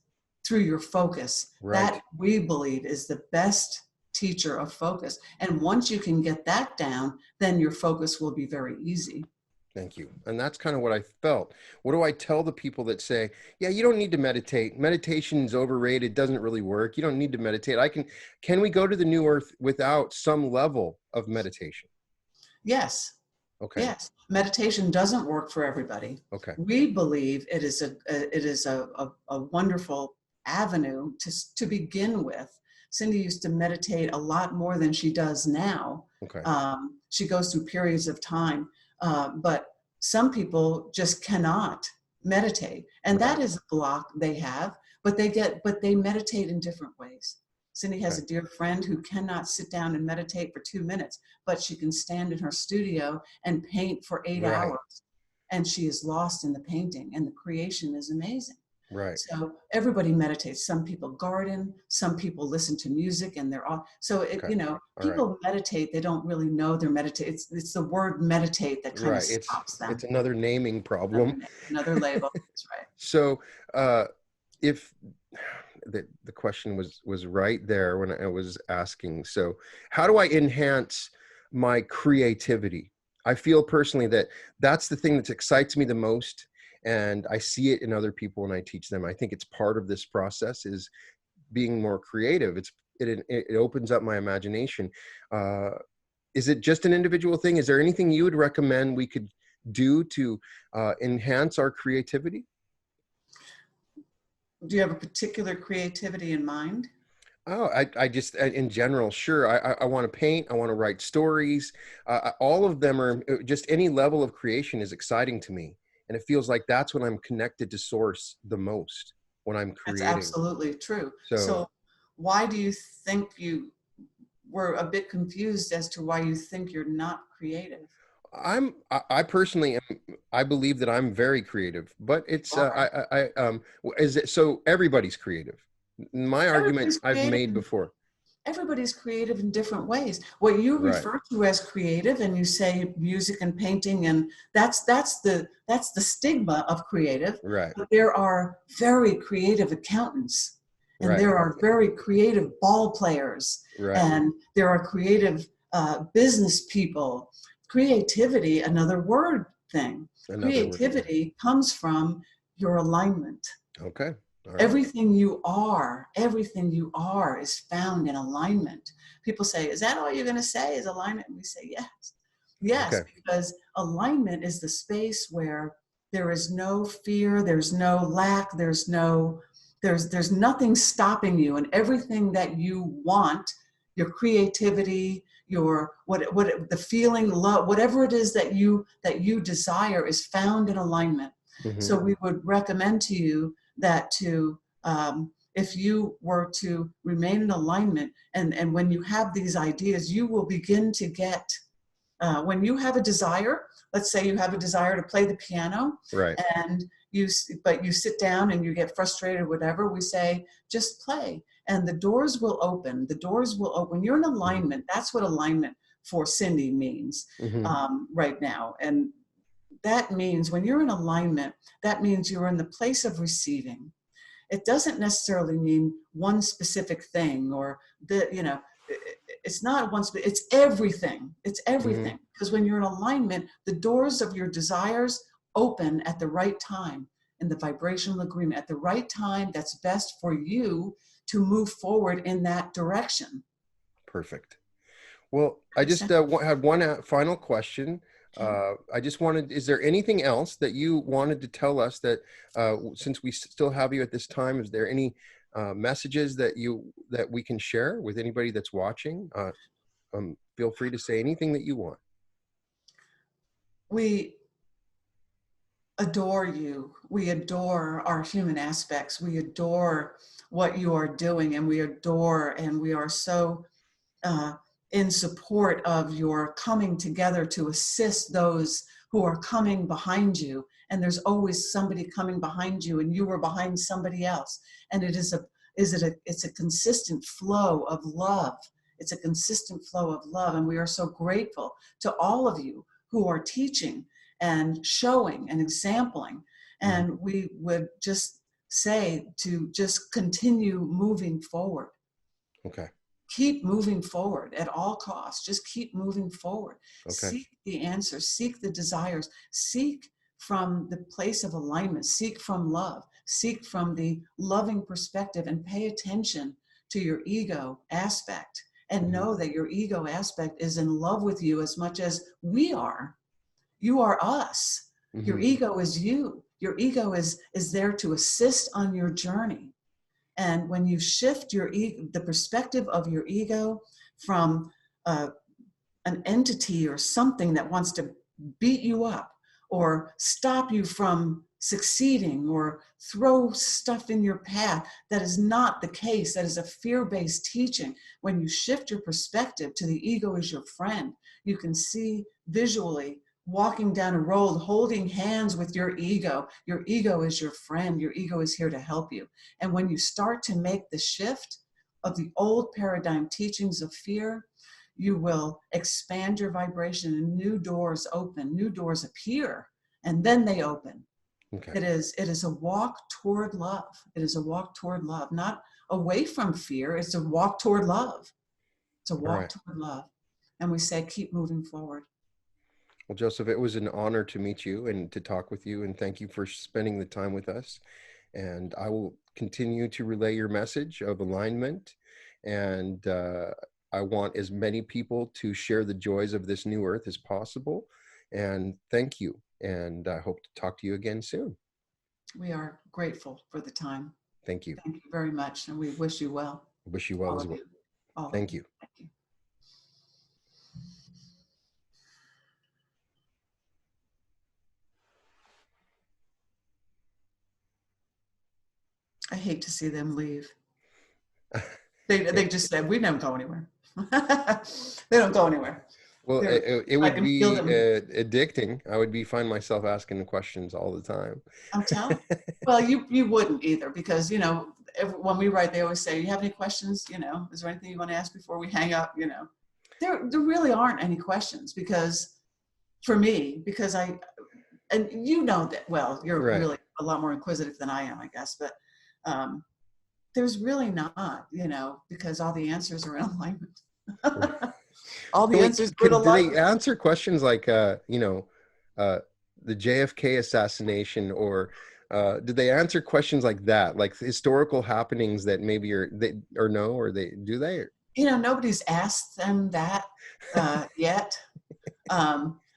through your focus. Right. That, we believe, is the best teacher of focus. And once you can get that down, then your focus will be very easy. Thank you. And that's kind of what I felt. What do I tell the people that say, yeah, you don't need to meditate. Meditation is overrated. Doesn't really work. You don't need to meditate. Can we go to the new earth without some level of meditation? Yes. Okay. Yes. Meditation doesn't work for everybody. Okay. We believe it is a wonderful avenue to begin with. Cindy used to meditate a lot more than she does now. Okay. She goes through periods of time. But some people just cannot meditate, and that is a block they have, but they meditate in different ways. Cindy has a dear friend who cannot sit down and meditate for 2 minutes, but she can stand in her studio and paint for 8 hours, and she is lost in the painting, and the creation is amazing. Right. So everybody meditates. Some people garden, some people listen to music, and they're all, so people meditate, they don't really know they're meditating. It's the word meditate that kind of stops them. It's another naming problem. Another label. That's right. So if the question was right there when I was asking, so how do I enhance my creativity? I feel personally that that's the thing that excites me the most. And I see it in other people when I teach them. I think it's part of this process is being more creative. It opens up my imagination. Is it just an individual thing? Is there anything you would recommend we could do to enhance our creativity? Do you have a particular creativity in mind? Oh, I just, in general, sure. I want to paint. I want to write stories. All of them are just, any level of creation is exciting to me. And it feels like that's when I'm connected to source the most, when I'm creating. That's absolutely true. So why do you think we're a bit confused as to why you think you're not creative? I personally am, I believe that I'm very creative, but it's, is it, so everybody's creative. My argument I've made before. Everybody's creative in different ways. What you refer to as creative, and you say music and painting, and that's the stigma of creative. Right. But there are very creative accountants, and there are very creative ball players, and there are creative business people. Creativity, another word thing. Creativity comes from your alignment. Okay. Right. Everything you are is found in alignment. People say, is that all you're going to say is alignment? And we say, yes. Yes, because alignment is the space where There is no fear, there's no lack, there's nothing stopping you, and everything that you want, your creativity, your what the feeling, love, whatever it is that you desire is found in alignment. Mm-hmm. So we would recommend to you that if you were to remain in alignment, and when you have these ideas, you will begin to get, when you have a desire, let's say you have a desire to play the piano, Right. and you sit down and you get frustrated, whatever, we say, just play. And the doors will open. The doors will open. You're in alignment. That's what alignment for Cindy means right now. And that means when you're in alignment, that means you're in the place of receiving. It doesn't necessarily mean one specific thing, or it's not one, it's everything. It's everything. Because when you're in alignment, the doors of your desires open at the right time, in the vibrational agreement, at the right time that's best for you to move forward in that direction. Perfect. Well, I just had one final question. I just wanted, is there anything else that you wanted to tell us that, since we still have you at this time, is there any messages that we can share with anybody that's watching? Feel free to say anything that you want. We adore you. We adore our human aspects. We adore what you are doing, and we are so in support of your coming together to assist those who are coming behind you. And there's always somebody coming behind you, and you are behind somebody else. And it's a consistent flow of love. It's a consistent flow of love. And we are so grateful to all of you who are teaching and showing and exempling. And we would just say to just continue moving forward. Okay. Keep moving forward at all costs. Just keep moving forward. Okay. Seek the answers, seek the desires, seek from the place of alignment, seek from love, seek from the loving perspective, and pay attention to your ego aspect, and know that your ego aspect is in love with you as much as we are. You are us. Your ego is you. Your ego is there to assist on your journey. And when you shift the perspective of your ego from an entity or something that wants to beat you up or stop you from succeeding or throw stuff in your path, that is not the case. That is a fear-based teaching. When you shift your perspective to the ego as your friend, you can see visually walking down a road, holding hands with your ego. Your ego is your friend. Your ego is here to help you. And when you start to make the shift of the old paradigm teachings of fear, you will expand your vibration, and new doors open, new doors appear, and then they open. Okay. It is a walk toward love. It is a walk toward love, not away from fear. It's a walk toward love. It's a walk toward love. And we say, keep moving forward. Well, Joseph, it was an honor to meet you and to talk with you, and thank you for spending the time with us. And I will continue to relay your message of alignment, and I want as many people to share the joys of this new earth as possible. And thank you, and I hope to talk to you again soon. We are grateful for the time. Thank you. Thank you very much, and we wish you well. Wish you well as well. Thank you. Thank you. I hate to see them leave. They just said, we don't go anywhere. They don't go anywhere. Well, it would be addicting. I would find myself asking the questions all the time. I'm telling you. Well, you wouldn't either, because, when we write, they always say, you have any questions? Is there anything you want to ask before we hang up? There really aren't any questions, because for me, and you know that, well, you're really a lot more inquisitive than I am, I guess, but there's really not, because all the answers are in alignment. All the answers are in alignment. Do they answer questions like, the JFK assassination, or do they answer questions like that, like historical happenings that maybe do they? Nobody's asked them that yet.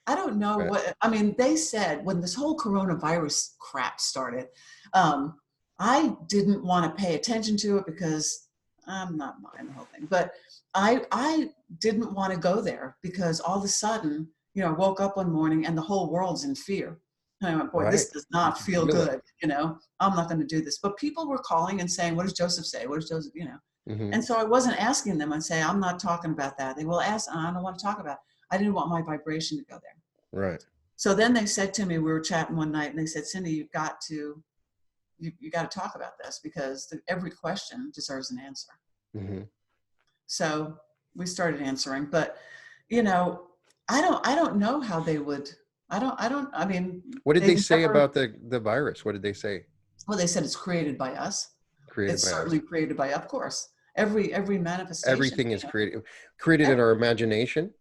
I don't know Right. what, I mean, they said when this whole coronavirus crap started, I didn't want to pay attention to it because I'm not buying the whole thing, but I didn't want to go there because all of a sudden, I woke up one morning and the whole world's in fear. And I went, boy, Right. this does not You feel feel it. good. I'm not going to do this. But people were calling and saying, what does Joseph say? What does Joseph, Hmm. And so I wasn't asking them and say, I'm not talking about that. They will ask, I don't want to talk about it. I didn't want my vibration to go there. Right. So then they said to me, we were chatting one night and they said, Cindy, you got to talk about this because every question deserves an answer. Hmm. So we started answering, but I don't know how they would, I mean, What did they they've say never, about the virus? What did they say? well, they said it's created by us. Created It's by us. certainly created by, of course, every manifestation, Everything is created in our imagination,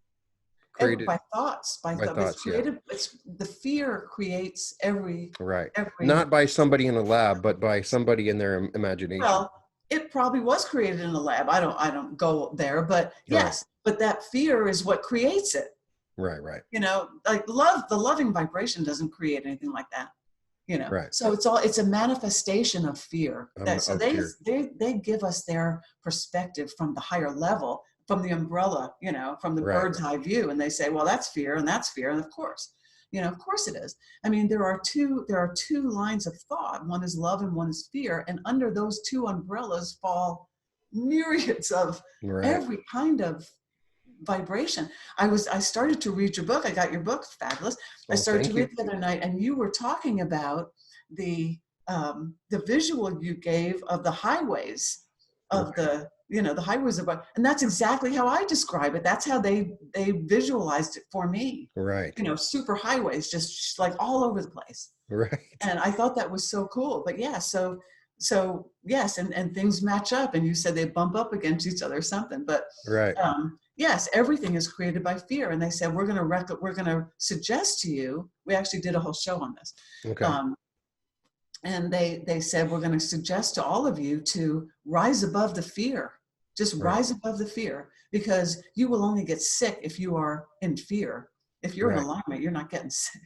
created by thoughts, by it's thoughts. Yeah. created, it's the fear creates every, Right. Not by somebody in a lab, but by somebody in their imagination. well, it probably was created in a lab. I don't go there, but Right. yes, but that fear is what creates it. Right. Right. Like the loving vibration doesn't create anything like that. Right. So it's a manifestation of fear. So Of fear. they give us their perspective from the higher level, from the umbrella, from the Right. bird's eye view, and they say, well, that's fear, and of course it is. I mean, there are two lines of thought. One is love and one is fear, and under those two umbrellas fall myriads of Right. every kind of vibration. I started to read your book. I got your book, fabulous. I started to read the other night, and you were talking about the visual you gave of the highways of the highways of, and that's exactly how I describe it. That's how they visualized it for me. Right. Super highways, just like all over the place. Right. And I thought that was so cool. But yeah, so yes, and things match up. And you said they bump up against each other or something. But Right. yes, everything is created by fear. And they said, we're going to suggest to you, we actually did a whole show on this. Okay. And they said, we're going to suggest to all of you to rise above the fear. Just rise above the fear, because you will only get sick if you are in fear. If you're in alignment, you're not getting sick,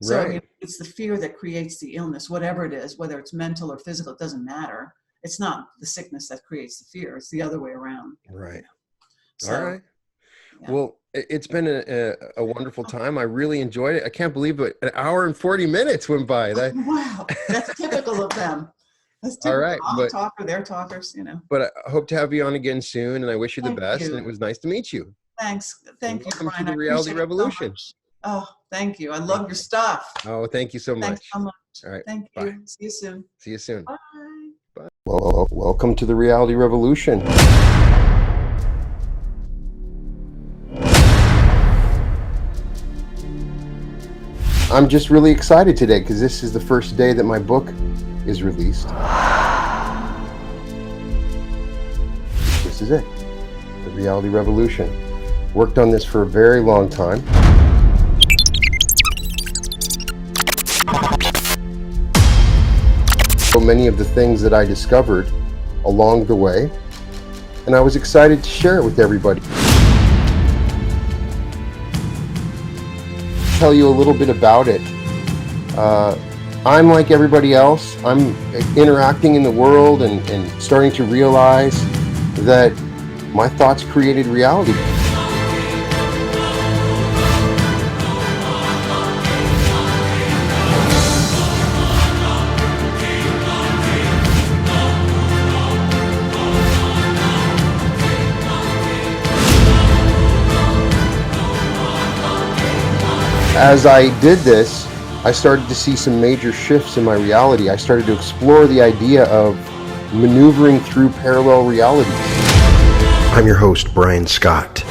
So I mean, it's the fear that creates the illness, whatever it is, whether it's mental or physical, it doesn't matter. It's not the sickness that creates the fear. It's the other way around. Right. So, All right. yeah. Well, it's been a wonderful time. I really enjoyed it. I can't believe it. An hour and 40 minutes went by. Wow. That's typical of them. That's typical. All right. I'm a talker, they're talkers, But I hope to have you on again soon, and I wish you the best. You. And it was nice to meet you. Thanks. Thank you, Welcome Brian. to the Reality Revolution. Oh, thank you. I love your stuff. Oh, thank you so much. Thanks so much. All right. Thank Bye. you. See you soon. See you soon. Bye. Bye. Well, welcome to the Reality Revolution. I'm just really excited today because this is the first day that my book is released. This is it, the Reality Revolution. Worked on this for a very long time. So many of the things that I discovered along the way, and I was excited to share it with everybody. Tell you a little bit about it. I'm like everybody else. I'm interacting in the world and starting to realize that my thoughts created reality. As I did this, I started to see some major shifts in my reality. I started to explore the idea of maneuvering through parallel realities. I'm your host, Brian Scott.